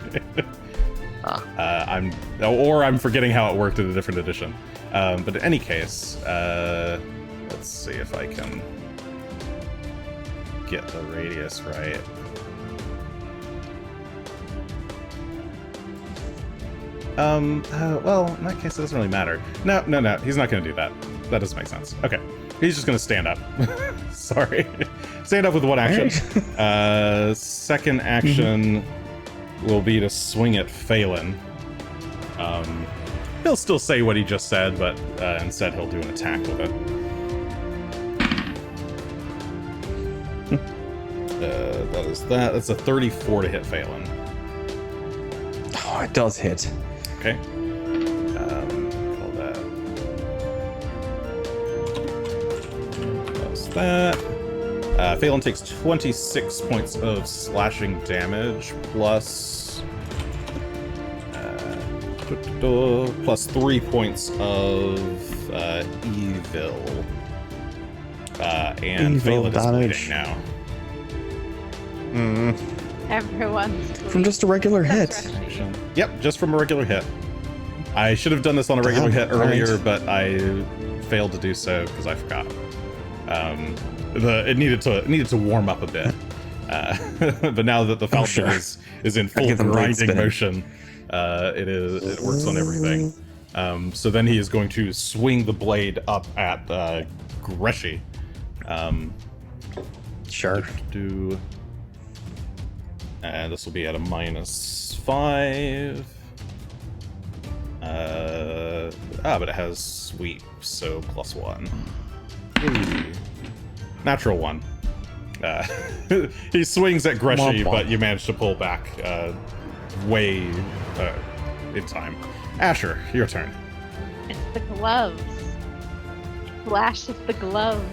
I'm forgetting how it worked in a different edition. But in any case, let's see if I can get the radius right. Well, in that case, it doesn't really matter. No, he's not going to do that. That doesn't make sense. Okay, he's just going to stand up. Sorry. Stand up with one action. Second action will be to swing at Phelan. He'll still say what he just said, but instead he'll do an attack with it. That is that. That's a 34 to hit Phelan. Oh, it does hit. Okay. Call that. Plus that. Phelan takes 26 points of slashing damage, plus 3 points of evil. And Evil Phelan is damage. bleeding now. Everyone's From just a regular hit. refreshing. Yep, just from a regular hit. I should have done this on a regular hit Damn, earlier, right. but I failed to do so because I forgot. It needed to warm up a bit. But now that the Falcon sure. is in full get them right grinding spinning. motion, it works on everything. So then he is going to swing the blade up at Greshy. Sure. And this will be at a -5. But it has sweep, so +1. Ooh. Natural 1. He swings at Greshy, Womp womp. but you manage to pull back way in time. Asher, your turn. It's the gloves. Flash of the gloves.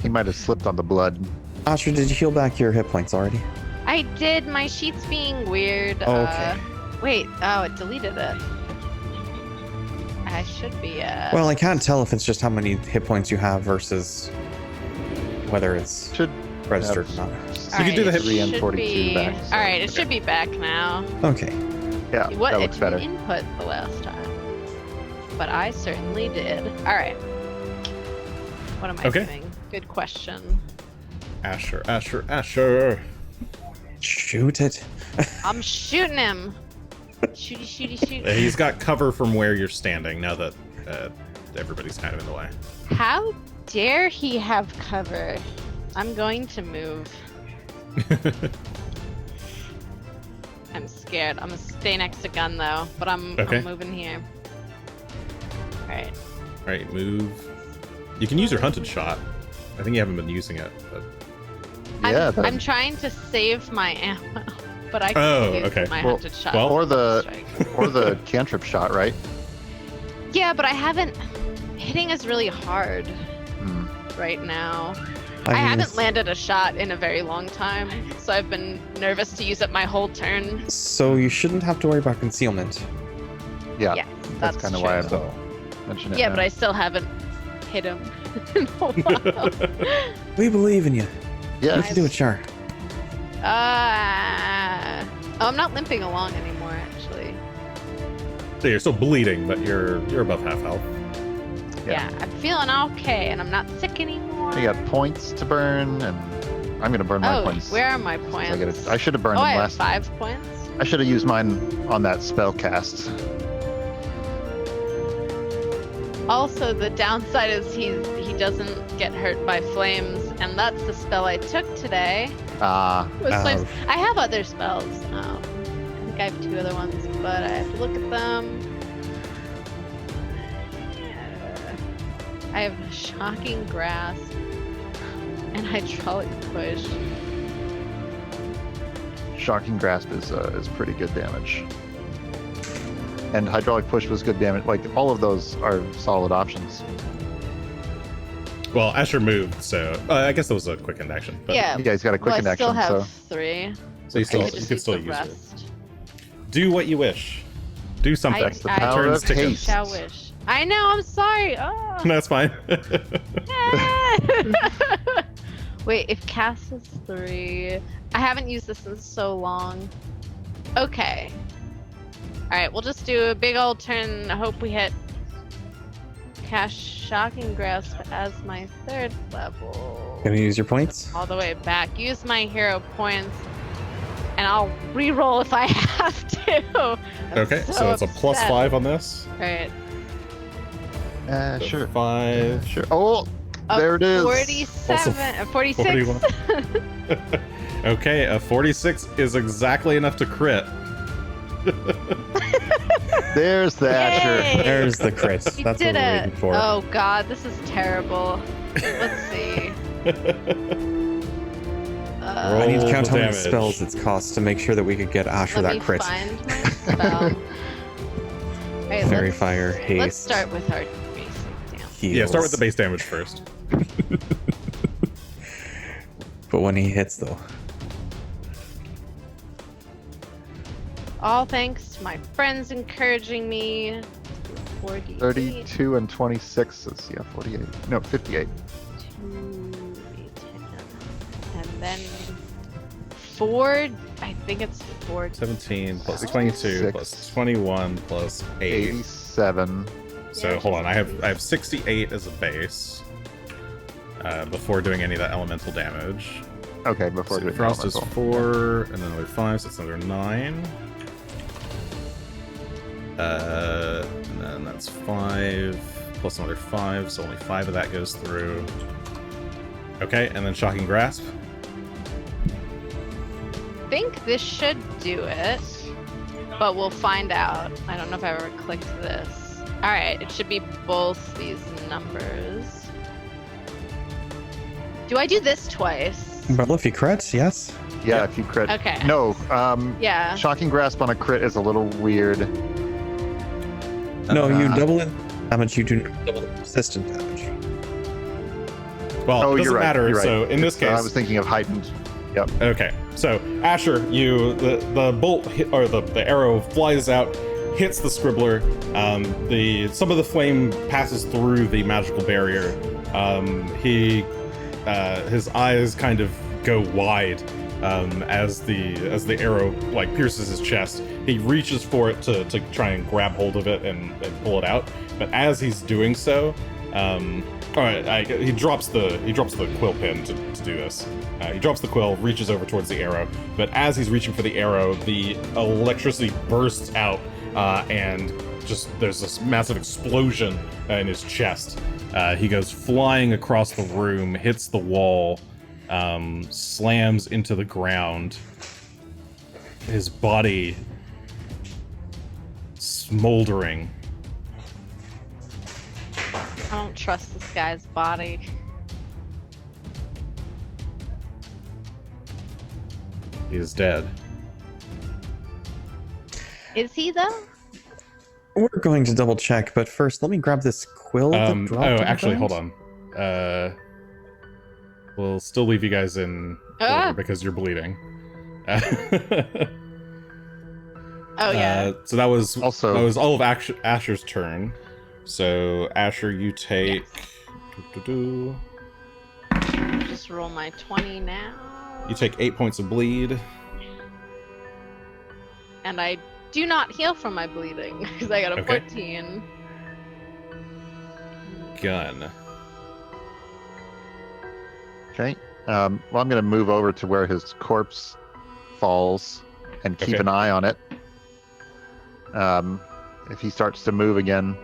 He might have slipped on the blood. Asher, did you heal back your hit points already? I did. My sheet's being weird. Oh, okay. Wait. Oh, it deleted it. I should be. Well, I can't tell if it's just how many hit points you have versus whether it's Should registered or have not. You can do the hit- 3 and should 42 be... back. so- All right, it should be back now. Okay. Yeah, What that it looks better. didn't input the last time, but I certainly did. All right. What am I Okay. doing? Good question. Asher, Asher, Asher. Shoot it. I'm shooting him. Shooty, shooty, shoot. He's got cover from where you're standing now that everybody's kind of in the way. How dare he have cover? I'm going to move. I'm scared. I'm gonna stay next to Gunn though, but I'm moving here. All right. All right, move. You can use your hunted shot. I think you haven't been using it. But... Yeah, I'm trying to save my ammo, but I Oh, can't use okay. my Well- hunted shot. well- Or the Strike. or the cantrip shot, right? Yeah, but I haven't. Hitting is really hard Hmm. right now. I I mean, haven't it's- landed a shot in a very long time, so I've been nervous to use it my whole turn. So you shouldn't have to worry about concealment. Yeah, Yeah, that's kind of why I So mentioned it. Yeah, now. but I still haven't hit him in a while. we believe in you. You Yes. can do it, Char. Oh, I'm not limping along anymore, actually. So you're still bleeding, but you're above half health. Yeah, I'm feeling okay, and I'm not sick anymore. You got points to burn, and I'm gonna burn my Oh, points. where are my So points? I should have burned Oh, them I have last. 5 points. I should have used mine on that spell cast. Also, the downside is he doesn't get hurt by flames, and that's the spell I took today. Was flames. I have other spells. I think I have 2 other ones, but I have to look at them. I have Shocking Grasp and Hydraulic Push. Shocking grasp is pretty good damage. And hydraulic push was good damage. Like all of those are solid options. Well, Asher moved, so I guess that was a quick end action. But, Yeah. Yeah, he's got a quick Well, I still action, have so 3. So you I could you just can use still the use it. rest. Do what you wish. Do something. That's the power Turns of to go. haste. Shall wish. I know. I'm sorry. Oh. That's fine. Wait, if cast is 3, I haven't used this in so long. Okay. All right, we'll just do a big old turn. I hope we hit cast Shocking Grasp as my 3rd level. Gonna use your points? All the way back. Use my hero points, and I'll re-roll if I have to. I'm Okay, so it's a plus upset. 5 on this. Right. So Sure. 5. Sure. Oh, there it is. 47, 46. 41. Okay, a 46 is exactly enough to crit. There's the Asher. Yay! There's the crit. You That's what did we're it. waiting for. Oh god, this is terrible. Let's see. I need to Roll count the how many damage. spells it's cost to make sure that we could get Asher Let that me crit. find my spell. Alright, Fairy let's, Fire, Haste. let's start with our basic damage. Yeah, start with heals. the base damage first. But when he hits, though. All thanks to my friends encouraging me. 48. 32 and 26 is, yeah, 48. No, 58. 2d10. And then 4, I think it's 4. 17 plus 22 Six. plus 21 plus 8. 87. So hold on, I have 68 as a base. Before doing any of that elemental damage. Okay, before So doing Frost is elemental. 4, and then another 5, so it's another 9. And then that's 5, plus another 5, so only 5 of that goes through. Okay, and then Shocking Grasp. I think this should do it, but we'll find out. I don't know if I ever clicked this. Alright, it should be both these numbers. Do I do this twice? Well, if you crit, yes. Yeah, if you crit. Okay. No, Yeah. Shocking Grasp on a crit is a little weird. No, you double it. How much you do not double the persistent damage. Well, Oh, it doesn't you're right. matter. You're right. So in this case, I was thinking of heightened. Yep. okay. So Asher, the bolt hit, or the arrow flies out, hits the Scribbler. Some of the flame passes through the magical barrier. His eyes kind of go wide as the arrow like pierces his chest. He reaches for it to try and grab hold of it and pull it out. But as he's doing so, he drops the quill pin to do this. He drops the quill, reaches over towards the arrow. But as he's reaching for the arrow, the electricity bursts out, and there's this massive explosion in his chest. He goes flying across the room, hits the wall, slams into the ground. His body smoldering. I don't trust this guy's body. He is dead. Is he though? We're going to double check, but first, let me grab this quill. That dropped on the Actually, hold ground. on. We'll still leave you guys in order because you're bleeding. Oh yeah. So that was Also- all of Asher's turn. So Asher, you take. Just roll my 20 now. You take 8 points of bleed. And I do not heal from my bleeding because I got a Okay. 14. Gun. Okay. Well, I'm going to move over to where his corpse falls and keep Okay. an eye on it. If he starts to move again,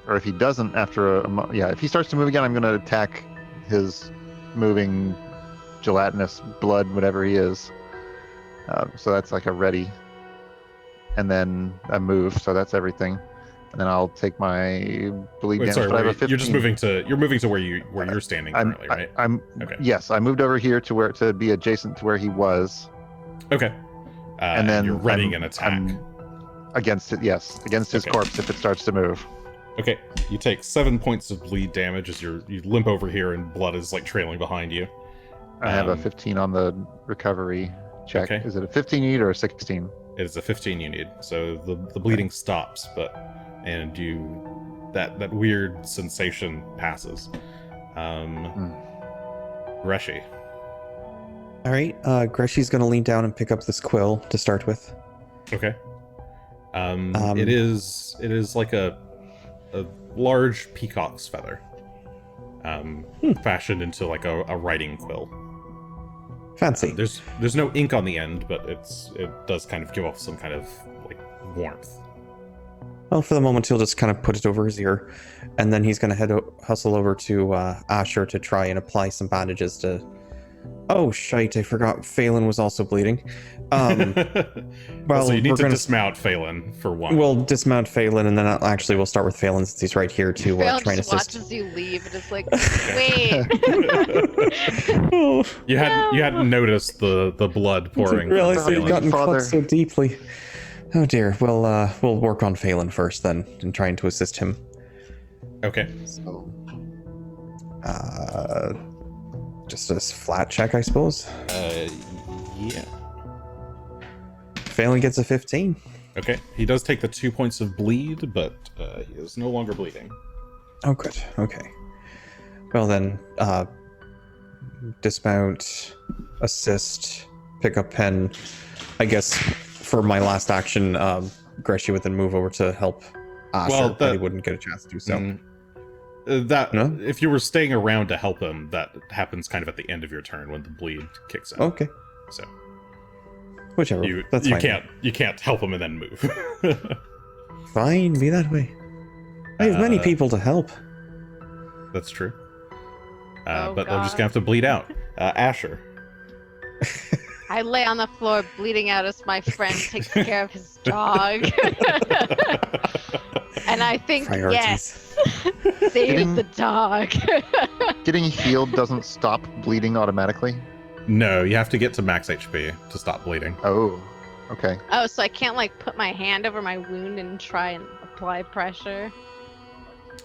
or if he doesn't after if he starts to move again, I'm going to attack his moving gelatinous blood, whatever he is. So that's like a ready, and then a move. So that's everything. And then I'll take my bleed Wait, damage. sorry, but I have a 15. you're just moving to where you're standing currently, right? Okay. Yes, I moved over here to be adjacent to where he was. Okay. And then you're readying an attack. Against it, yes, against his Okay. corpse if it starts to move. Okay, you take 7 points of bleed damage as you limp over here and blood is like trailing behind you. I have a Um, 15 on the recovery check. okay. Is it a 15 you need or a 16? It is a 15 you need, so the bleeding stops, and that weird sensation passes. Greshy. All right, Greshy's going to lean down and pick up this quill to start with. Okay. It is like a large peacock's feather, fashioned into like a writing quill. Fancy. There's no ink on the end, but it does kind of give off some kind of like warmth. Well, for the moment, he'll just kind of put it over his ear, and then he's going to hustle over to Asher to try and apply some bandages to... Oh, shite, I forgot Phelan was also bleeding. Well, so you need to dismount Phelan for one. We'll dismount Phelan, and then actually we'll start with Phelan since he's right here to Phelan try and just assist. watches you leave and is like, wait. You hadn't noticed the blood pouring. I realized from that he'd Phelan. gotten Father. cut so deeply. Oh dear. We'll work on Phelan first then, and trying to assist him. Okay. So, just a flat check, I suppose. Yeah. Phelan gets a 15. Okay. He does take the 2 points of bleed, but he is no longer bleeding. Oh, good. Okay. Well then, dismount, assist, pick up pen. I guess for my last action, Greshy would then move over to help Asher, but he wouldn't get a chance to do so. No? If you were staying around to help him, that happens kind of at the end of your turn when the bleed kicks in. Okay. So Whichever. you That's fine. can't help him and then move. Fine, be that way. I have many people to help. That's true. Oh, but they're just God. gonna have to bleed out. Asher. I lay on the floor bleeding out as my friend takes care of his dog. And I think, Priorities. yes. Save the dog. Getting healed doesn't stop bleeding automatically. No, you have to get to max HP to stop bleeding. Oh, okay. Oh, so I can't like put my hand over my wound and try and apply pressure?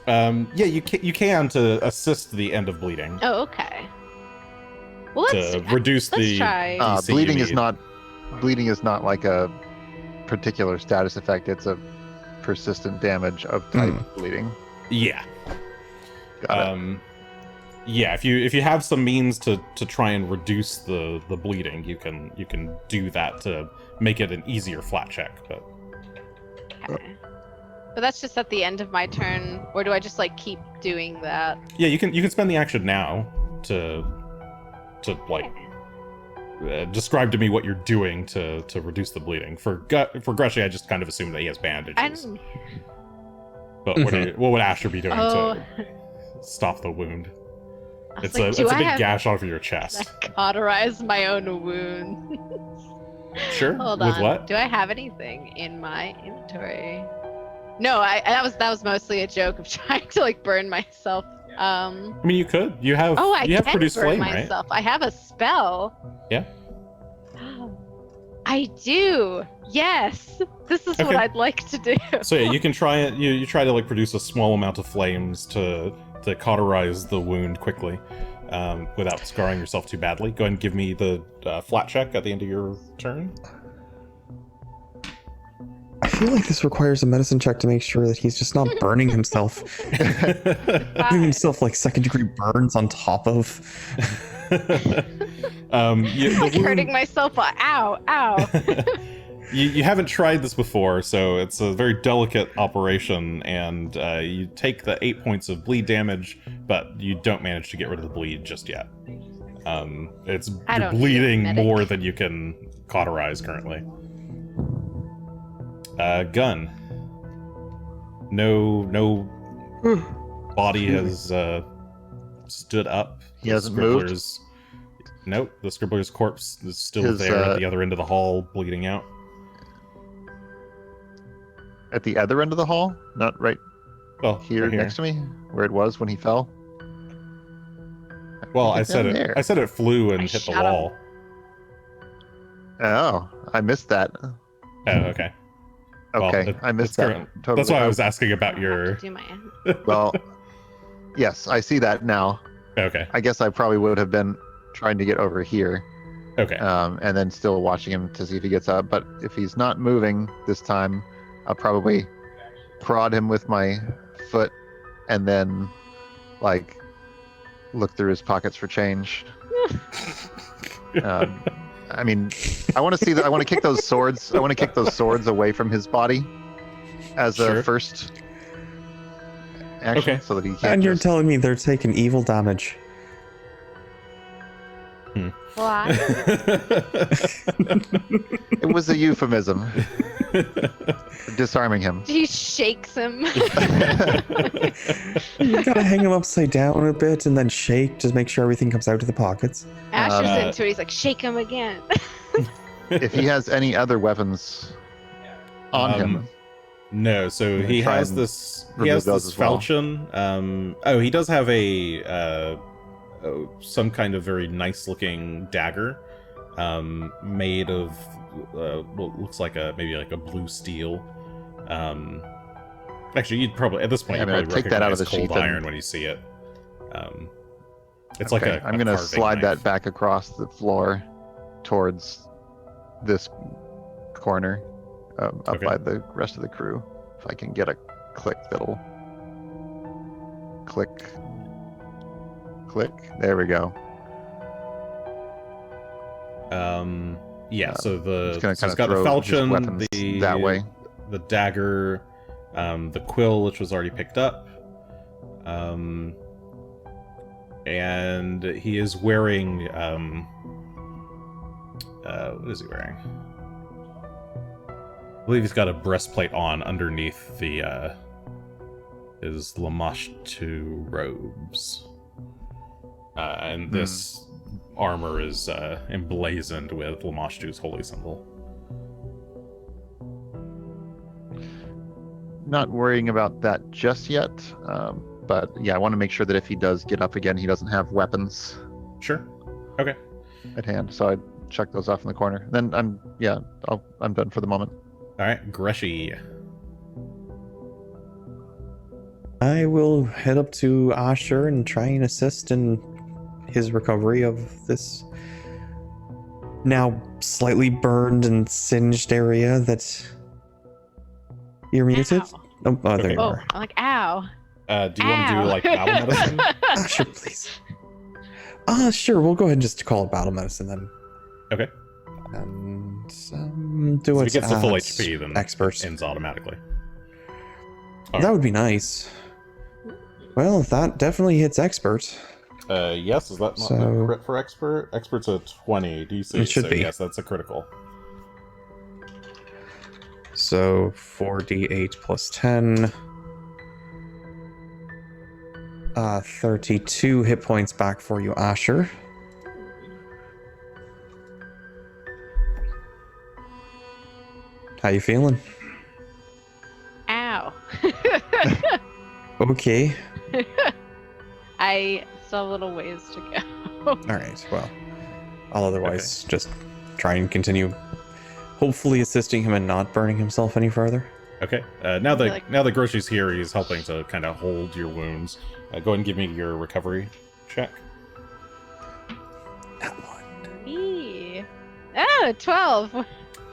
Yeah, you can to assist the end of bleeding. Oh, okay. Well, To reduce let's the try. DC you Bleeding is need. not like a particular status effect. It's a persistent damage of type bleeding. Yeah. Got it. Yeah, if you have some means to try and reduce the bleeding, you can do that to make it an easier flat check. But Okay. But that's just at the end of my turn, or do I just like keep doing that? yeah, you can spend the action now to like describe to me what you're doing to reduce the bleeding. For Greshy, I just kind of assume that he has bandages. But what would Asher be doing to stop the wound? It's like, a big gash over your chest. I cauterize my own wound. Sure. Hold With on. what? Do I have anything in my inventory? No, that was mostly a joke of trying to like burn myself. I mean, you could. You have. Oh, I you have can produce burn flame, myself. I have a spell. Yeah. I do. Yes. This is what Okay. I'd like to do. right? So yeah, you can try it. You try to like produce a small amount of flames to cauterize the wound quickly, without scarring yourself too badly. Go ahead and give me the flat check at the end of your turn. I feel like this requires a medicine check to make sure that he's just not burning himself. Giving himself like second-degree burns on top of. Like hurting myself. Ow, ow. You haven't tried this before, so it's a very delicate operation, and you take the 8 points of bleed damage, but you don't manage to get rid of the bleed just yet. You're don't bleeding need a medic. more than you can cauterize currently. Gunn. No body has stood up. He The hasn't moved? Scribbler's- Nope, the Scribbler's corpse is still His, there at the other end of the hall, bleeding out. At the other end of the hall, not right Well, here right next to me, where it was when he fell. Well, I Get said down it. there. I said it flew and I hit the shot him. wall. Oh, I missed that. Oh, okay. Well, Okay, I missed that. Totally. That's why I was asking about I'll your. have to do my Well, yes, I see that now. Okay. I guess I probably would have been trying to get over here, Okay. and then still watching him to see if he gets up. But if he's not moving this time, I'll probably prod him with my foot, and then like look through his pockets for change. I mean, I want to see that. I want to kick those swords. I want to kick those swords away from his body as Sure. a first action, Okay. so that he can't. And you're just- telling me they're taking evil damage. Why? It was a euphemism. Disarming him. He shakes him. You gotta hang him upside down a bit and then shake to make sure everything comes out of the pockets. Asher's into it. He's like, shake him again. If he has any other weapons on him, No, so gonna he try has and this. He remove has those this as well. falchion. Oh, he does have a some kind of very nice-looking dagger, made of what looks like maybe like a blue steel. Actually, you'd probably at this point Yeah, you'd I mean, probably I'd take that out of recognize the cold sheath and- iron when you see it. It's like okay, I'm a gonna carving slide knife. that back across the floor towards this corner, up Okay. by the rest of the crew. If I can get a click, that'll click. There we go. Yeah. So Just gonna so kind it's of got the throw falchion, weapons the that way. the dagger, the quill, which was already picked up, and he is wearing what is he wearing? I believe he's got a breastplate on underneath the his Lamashtu robes, and this armor is emblazoned with Lamashtu's holy symbol. not worrying about that just yet. But yeah, I want to make sure that if he does get up again, he doesn't have weapons Sure. Okay. at hand. So I check those off in the corner. Then I'm done for the moment. All right, Greshy. I will head up to Asher and try and assist in his recovery of this now slightly burned and singed area that you're muted. Ow. Oh, there you Oh, are. I'm like, ow. Do you want to do like battle medicine? Asher, please. Sure, we'll go ahead and just call it battle medicine then. Okay. And do So it if it gets to full at HP, then expert. ends automatically. That would be nice. Well, that definitely hits expert. Yes, is that not So- the crit for expert? Expert's a 20 DC, It should so be. yes, that's a critical. So 4d8 plus 10. 32 hit points back for you, Asher. How you feeling? Ow. Okay. I still have a little ways to go. All right. Well, I'll otherwise just try and continue, hopefully assisting him and not burning himself any further. Okay. Now feel that like- now that Greshy's here, he's helping to kind of hold your wounds. Go ahead and give me your recovery check. That one. Eee. Oh, 12.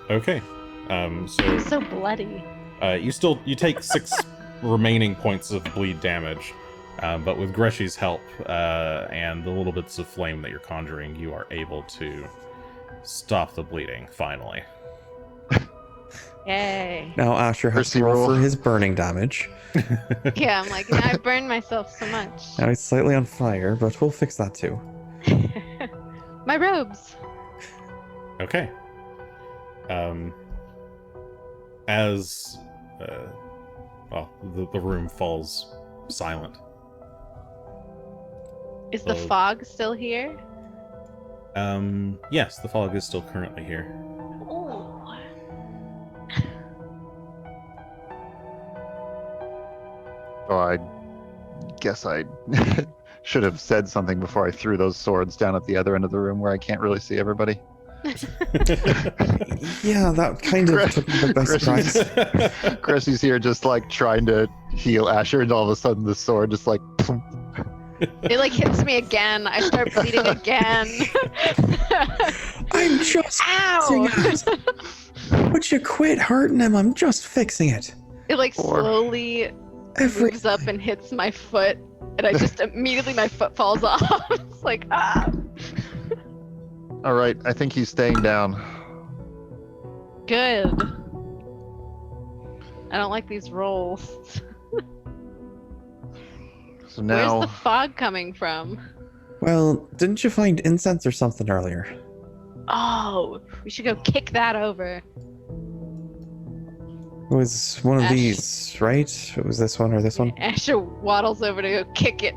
Okay. I'm so bloody. You take 6 remaining points of bleed damage, but with Greshy's help and the little bits of flame that you're conjuring, you are able to stop the bleeding finally. Yay. Now Asher has Mercy to roll roll. for his burning damage. Yeah, I'm like, I burned myself so much. Now he's slightly on fire, but we'll fix that too. My robes. Okay. As the room falls silent. Is the Oh. fog still here? Yes, the fog is still currently here. Oh. So I guess I should have said something before I threw those swords down at the other end of the room where I can't really see everybody. Yeah, that kind of took me by surprise. Gressy's here just like trying to heal Asher, and all of a sudden the sword just like It like hits me again. I start bleeding again. I'm just Ow! fixing it. Would you quit hurting him? I'm just fixing it. It like Or- slowly Every moves up and hits my foot, and I just immediately my foot falls off. It's like ah. all right, I think he's staying down. Good. I don't like these rolls. So now Where's the fog coming from? Well, didn't you find incense or something earlier? Oh, we should go kick that over. It was one of Ash. these, right? It was this one or this one? Asher waddles over to go kick it.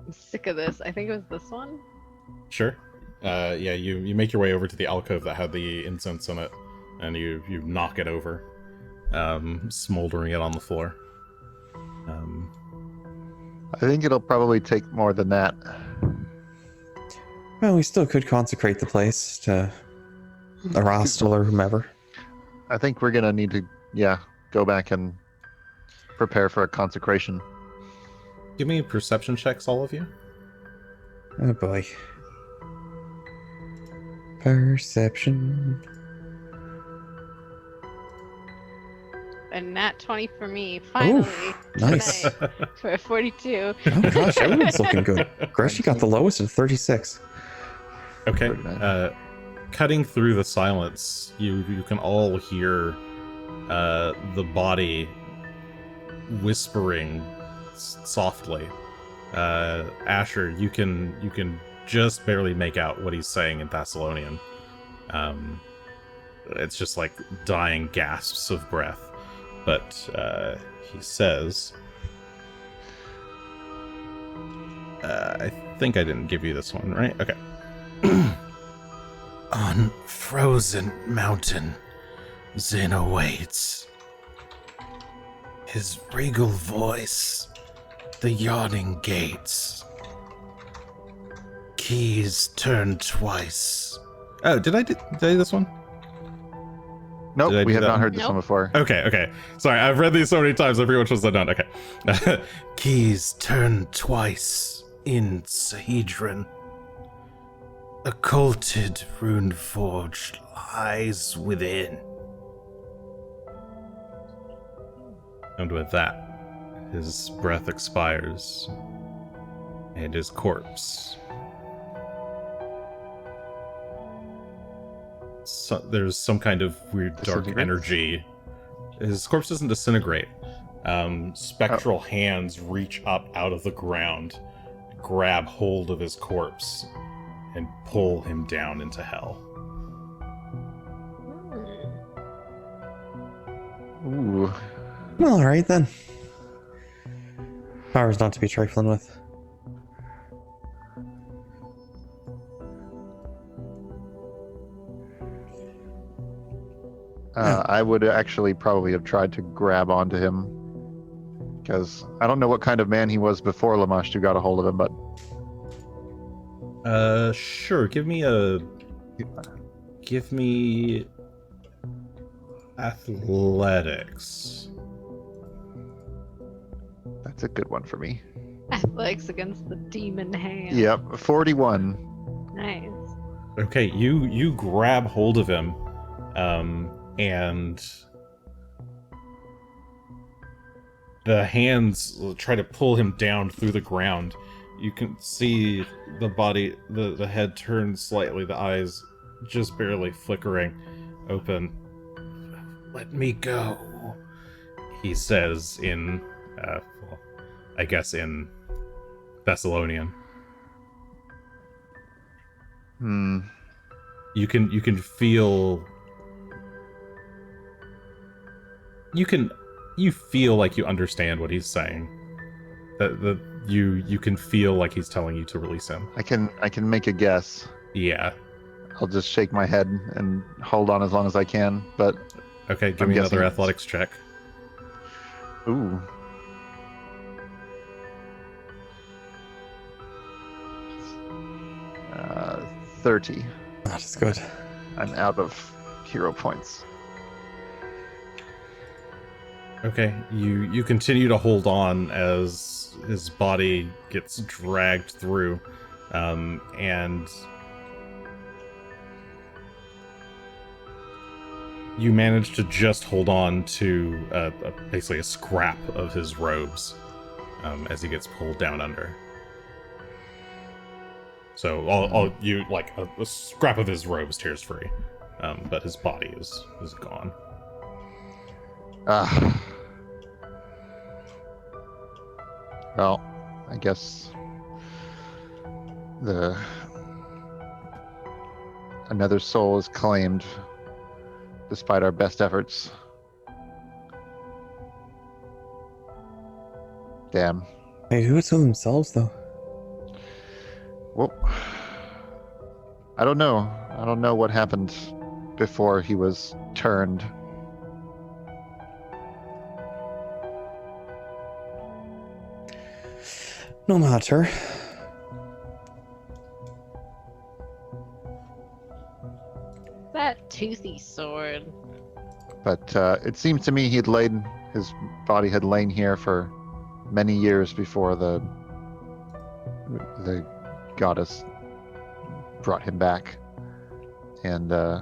I'm sick of this. I think it was this one. Sure. Yeah, you make your way over to the alcove that had the incense in it, and you knock it over, smoldering it on the floor. I think it'll probably take more than that. Well, we still could consecrate the place to Arastal or whomever. I think we're gonna need to, go back and prepare for a consecration. Give me perception checks, all of you. Oh boy. Perception. A nat 20 for me, finally. Nice. tonight, for a 42. Oh gosh, everyone's looking good. Greshy got the lowest at 36. Okay. 39. Cutting through the silence, you can all hear the body whispering softly. Asher, you can just barely make out what he's saying in Thessalonian. It's just like dying gasps of breath. But he says, I think I didn't give you this one, right? Okay. On frozen mountain, Zin awaits. His regal voice, the yawning gates. Keys turn twice. Oh, did I do this one? Nope, Did I we do have that not one? heard this one before. Okay. Sorry, I've read these so many times, I forget which ones I've done. Okay. Keys turn twice in Sahedron. Occulted rune forge lies within. And with that, his breath expires, and his corpse. So, there's some kind of weird dark Disintegrates? energy. His corpse doesn't disintegrate. Spectral hands reach up out of the ground, grab hold of his corpse, and pull him down into hell. Ooh. Well, all right then. Power's not to be trifling with. I would actually probably have tried to grab onto him, because I don't know what kind of man he was before Lamashtu got a hold of him, but Sure. Give me athletics. that's a good one for me. Athletics against the demon hand. Yep, 41. Nice. Okay, you grab hold of him, and the hands try to pull him down through the ground. You can see the body, the head turns slightly, the eyes just barely flickering open. Let me go, he says in, well, I guess in Thessalonian. You can feel. You feel like you understand what he's saying. You can feel like he's telling you to release him. I can make a guess. Yeah. I'll just shake my head and hold on as long as I can, but Okay, give I'm me guessing another it's- athletics check. ooh. Uh, 30. That is good. I'm out of hero points. Okay, you continue to hold on as his body gets dragged through, and you manage to just hold on to basically a scrap of his robes as he gets pulled down under. So all you like a scrap of his robes tears free, but his body is gone. Well, I guess another soul is claimed despite our best efforts. Damn. They do it to themselves, though. Well, I don't know. I don't know what happened before he was turned. No matter. That toothy sword. But it seems to me his body had lain here for many years before the goddess brought him back. And yeah,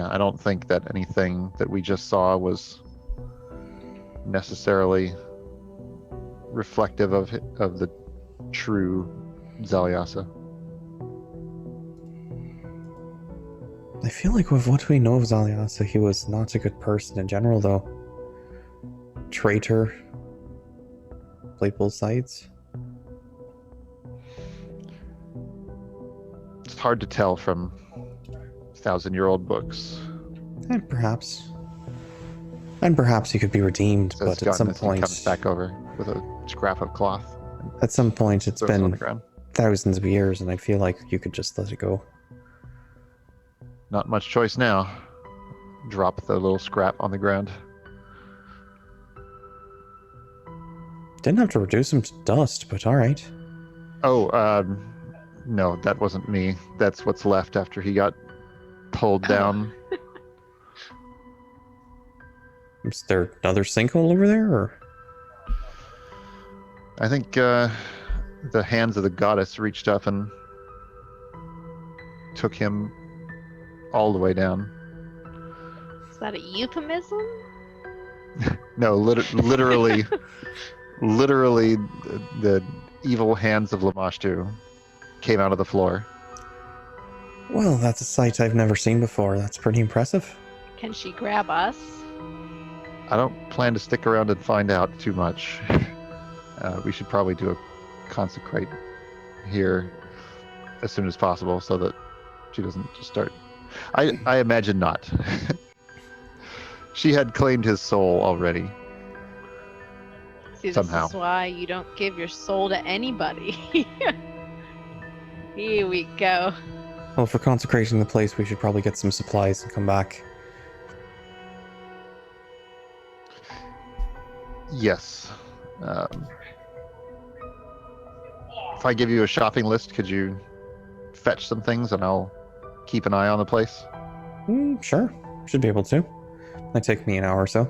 I don't think that anything that we just saw was necessarily reflective of the true Zaliasa. I feel like with what we know of Zaliasa, he was not a good person in general, though. Traitor. Played both sides. It's hard to tell from 1,000-year-old books. And perhaps. And perhaps he could be redeemed, Says but at some Gunn as he point... comes back over with a scrap of cloth. At some point, it's Throws it on been the ground. thousands of years, and I feel like you could just let it go. Not much choice now. Drop the little scrap on the ground. Didn't have to reduce him to dust, but all right. Oh, no, that wasn't me. That's what's left after he got pulled down. Is there another sinkhole over there, or? I think the hands of the goddess reached up and took him all the way down. Is that a euphemism? No, literally, literally, the evil hands of Lamashtu came out of the floor. Well, that's a sight I've never seen before. That's pretty impressive. Can she grab us? I don't plan to stick around and find out too much. We should probably do a consecrate here as soon as possible so that she doesn't just start. I imagine not. She had claimed his soul already. See, this Somehow. is why you don't give your soul to anybody. Here we go. Well, for consecrating the place, we should probably get some supplies and come back. Yes. If I give you a shopping list, could you fetch some things and I'll keep an eye on the place? Sure. Should be able to. Might take me an hour or so.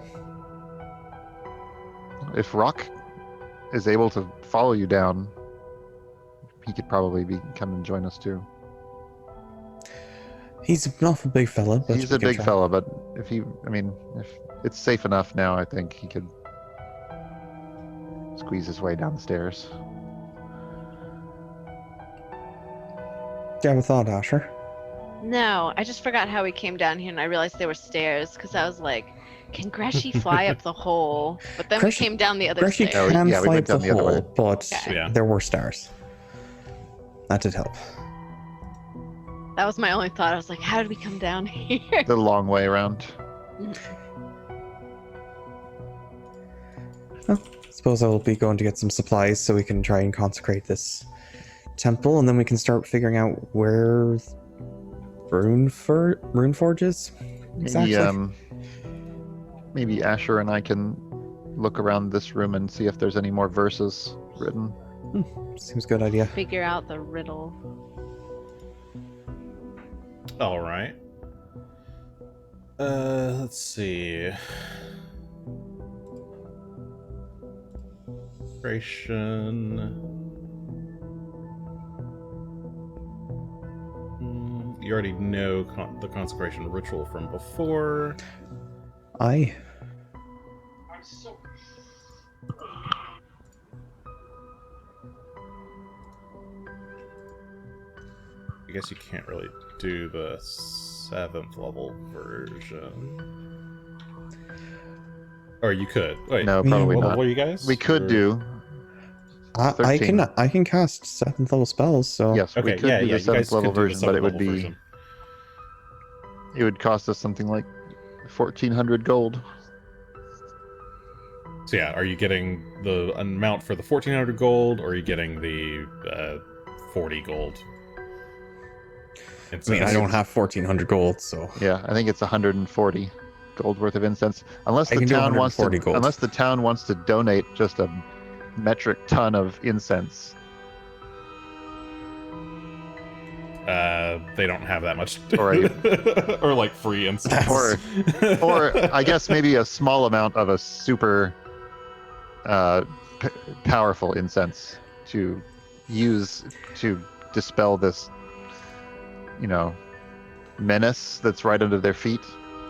If Rock is able to follow you down, he could probably come and join us too. He's an awful big fella, but He's we a can big try. fella, but if it's safe enough now, I think he could squeeze his way down the stairs. Do you have a thought, Asher? No, I just forgot how we came down here, and I realized there were stairs because I was like, "Can Greshy fly up the hole?" But then Greshy- we came down the other Greshy stairs. can yeah, we fly went up down the the other hole, way. but Okay. Yeah. there were stairs. That did help. That was my only thought. I was like, "How did we come down here?" The long way around. Suppose I'll be going to get some supplies so we can try and consecrate this temple, and then we can start figuring out where Runeforge is. Exactly. Maybe Asher and I can look around this room and see if there's any more verses written. Seems a good idea. Figure out the riddle. All right. Let's see. Concentration. You already know the consecration ritual from before. Aye. I guess you can't really do the 7th level version. Or you could. Wait, No, probably what not. level are you guys? We could Or- do. I 13. can cast 7th level spells, so Yes, we Okay, could yeah, do yeah. the You guys 7th level could do the version, but 7th it would level be version. it would cost us something like 1,400 gold. So yeah, are you getting the amount for the 1,400 gold, or are you getting the 40 gold? I mean, I don't have 1,400 gold, so Yeah, I think it's 140 gold worth of incense. Unless I the can do town wants to 140 gold. unless the town wants to donate just a metric ton of incense. They don't have that much. Or or like free instance. Or I guess maybe a small amount of a super powerful incense to use to dispel this, menace that's right under their feet.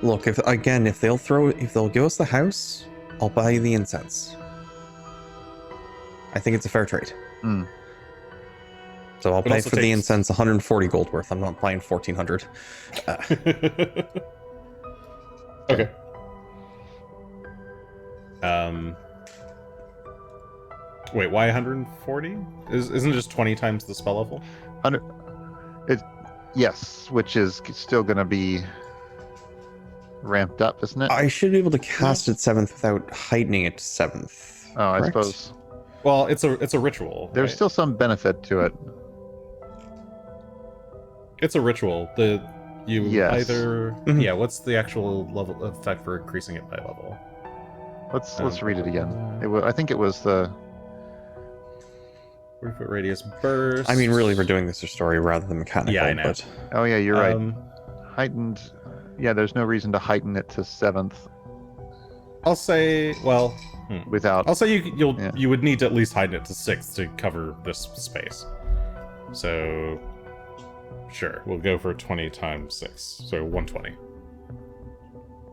look, if they'll give us the house, I'll buy the incense. I think it's a fair trade. Mm. So I'll It pay also for the takes- incense 140 gold worth. I'm not buying 1,400. Okay. Wait, why 140? Isn't it just 20 times the spell level? Yes, which is still going to be ramped up, isn't it? I should be able to cast it 7th without heightening it to 7th. Oh, I correct? suppose Well, it's a ritual. there's right? still some benefit to it. It's a ritual. You Yes. either Mhm. yeah. What's the actual level effect for increasing it by level? Let's read it again. I think it was the 40-foot radius burst. I mean, really, we're doing this as story rather than mechanical. Yeah, I know. But Oh yeah, you're right. Heightened. Yeah, there's no reason to heighten it to 7th I'll say, well, without. I'll say Yeah. you would need to at least heighten it to 6th to cover this space. So, sure, we'll go for 20 times 6, so 120.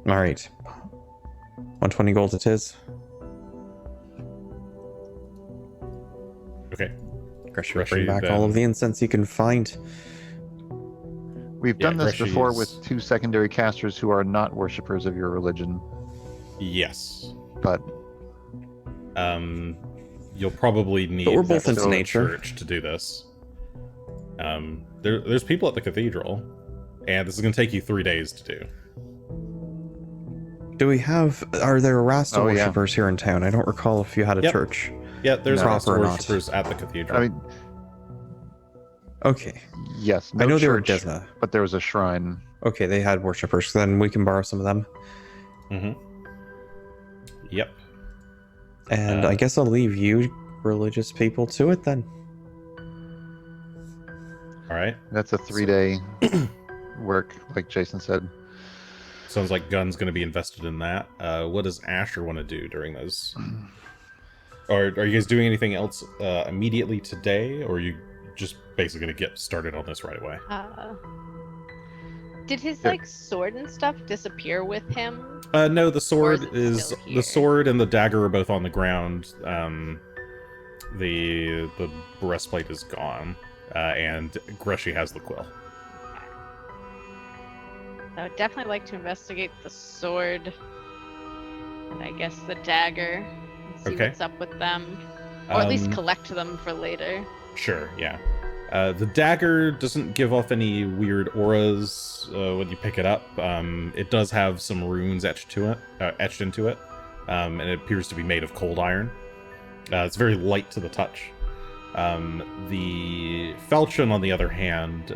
all right, 120 gold it is. Okay. Greshy, Greshy, bring back then. all of the incense you can find. We've Yeah, done this Greshy's- before with 2 secondary casters who are not worshippers of your religion, Yes. but You'll probably need But we're both the into nature. church to do this. There's people at the cathedral, and this is going to take you 3 days to do. Do we have? Are there Rasta Oh, yeah. worshippers here in town? I don't recall if you had a Yep. church. Yeah, there's No. Rasta Proper or not. worshippers at the cathedral. I mean, Okay, yes, I no know they were church, Disna. but there was a shrine. Okay, they had worshippers. Then we can borrow some of them. Mm-hmm. Yep. And I guess I'll leave you religious people to it then. All right. That's a 3-day work, like Jason said. Sounds like Gunn's going to be invested in that. What does Asher want to do during those? Or are you guys doing anything else immediately today, or are you just basically going to get started on this right away? Did his Yeah. like sword and stuff disappear with him? No, the Or sword is it is still here? the sword and the dagger are both on the ground. The breastplate is gone, and Greshy has the quill. I would definitely like to investigate the sword and I guess the dagger and see Okay. what's up with them, or at least Um, collect them for later. Sure, yeah. The dagger doesn't give off any weird auras when you pick it up. It does have some runes etched into it, and it appears to be made of cold iron. It's very light to the touch. The falchion, on the other hand,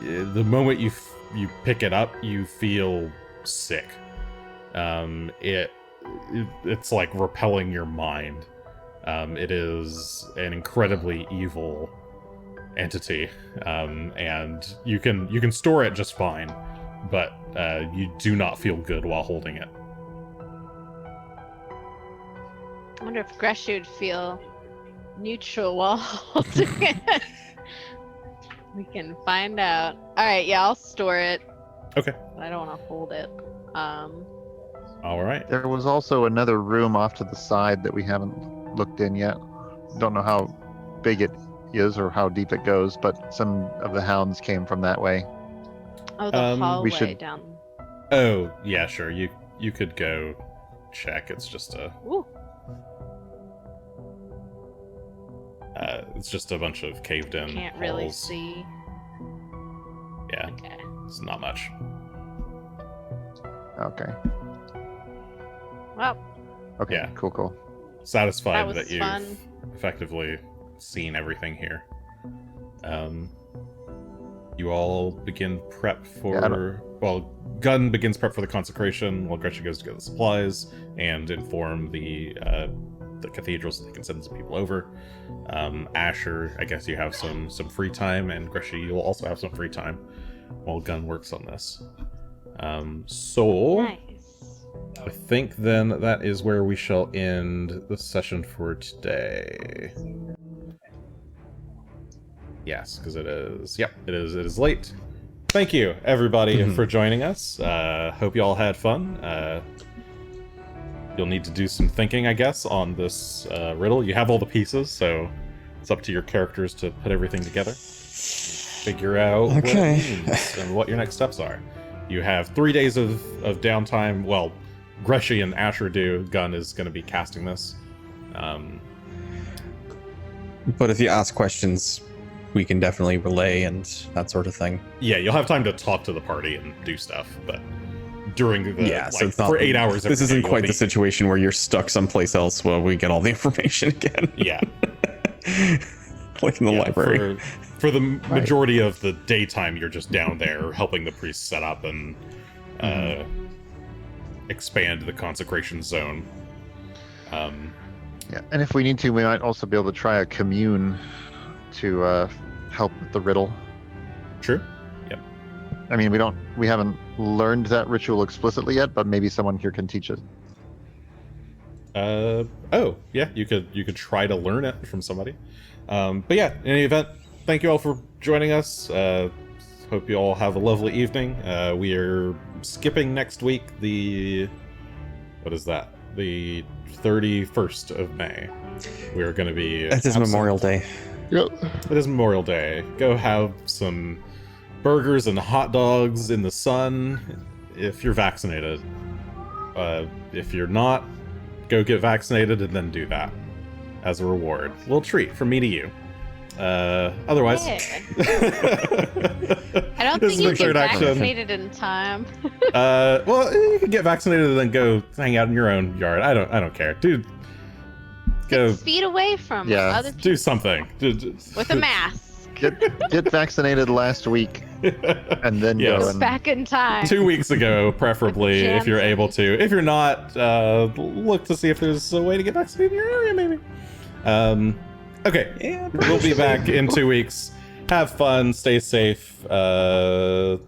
the moment you pick it up, you feel sick. It's like repelling your mind. It is an incredibly evil entity, and you can store it just fine, but you do not feel good while holding it. I wonder if Greshy would feel neutral while holding it. We can find out. Alright, yeah, I'll store it. Okay. But I don't want to hold it. All right. There was also another room off to the side that we haven't looked in yet. Don't know how big it is or how deep it goes, but some of the hounds came from that way. Oh, the hallway should- down. Oh, yeah, sure. You could go check. It's just a Ooh. it's just a bunch of caved in Can't really halls. see. Yeah, Okay. it's not much. Okay. Well, Okay. Yeah. Cool. Satisfied That was that you've fun. effectively seen everything here. You all begin prep for Gunn begins prep for the consecration while Greshy goes to get the supplies and inform the cathedral so they can send some people over. Asher, I guess you have some free time, and Greshy, you'll also have some free time while Gunn works on this. So nice. I think then that is where we shall end the session for today. Yes, because it is. Yep, it is. It is late. Thank you, everybody, for joining us. Hope you all had fun. You'll need to do some thinking, I guess, on this riddle. You have all the pieces, so it's up to your characters to put everything together. Figure out what Okay. it means and what your next steps are. You have 3 days of downtime. Well, Greshy and Asher do. Gunn is going to be casting this. But if you ask questions, we can definitely relay and that sort of thing. Yeah, you'll have time to talk to the party and do stuff, but during the So it's not for 8 hours. This every isn't day, quite you'll the situation where you're stuck someplace else while we get all the information again. Yeah, Like in the yeah, library. For the majority of the daytime, you're just down there helping the priest set up and expand the consecration zone. Yeah, and if we need to, we might also be able to try a commune to help with the riddle. True. Yep. I mean, we haven't learned that ritual explicitly yet, but maybe someone here can teach it. Oh, yeah, you could try to learn it from somebody. But yeah, in any event, thank you all for joining us. Hope you all have a lovely evening. We are skipping next week what is that? The 31st of May. We are going to be... That is Memorial Day. Yep. It is Memorial Day. Go have some burgers and hot dogs in the sun if you're vaccinated. If you're not, go get vaccinated and then do that as a reward. A little treat from me to you. Otherwise, Yeah. I don't This think is you the get third action. vaccinated in time. well, you can get vaccinated and then go hang out in your own yard. I don't care, dude. Go 6 feet away from Yeah. other people do something. with a mask. Get vaccinated last week, and then Yes. go Go and back in time. 2 weeks ago, preferably, if you're able to. If you're not, look to see if there's a way to get vaccinated in your area, maybe. Okay, Yeah, we'll be back in 2 weeks. Have fun, stay safe. Love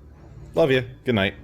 you. Good night.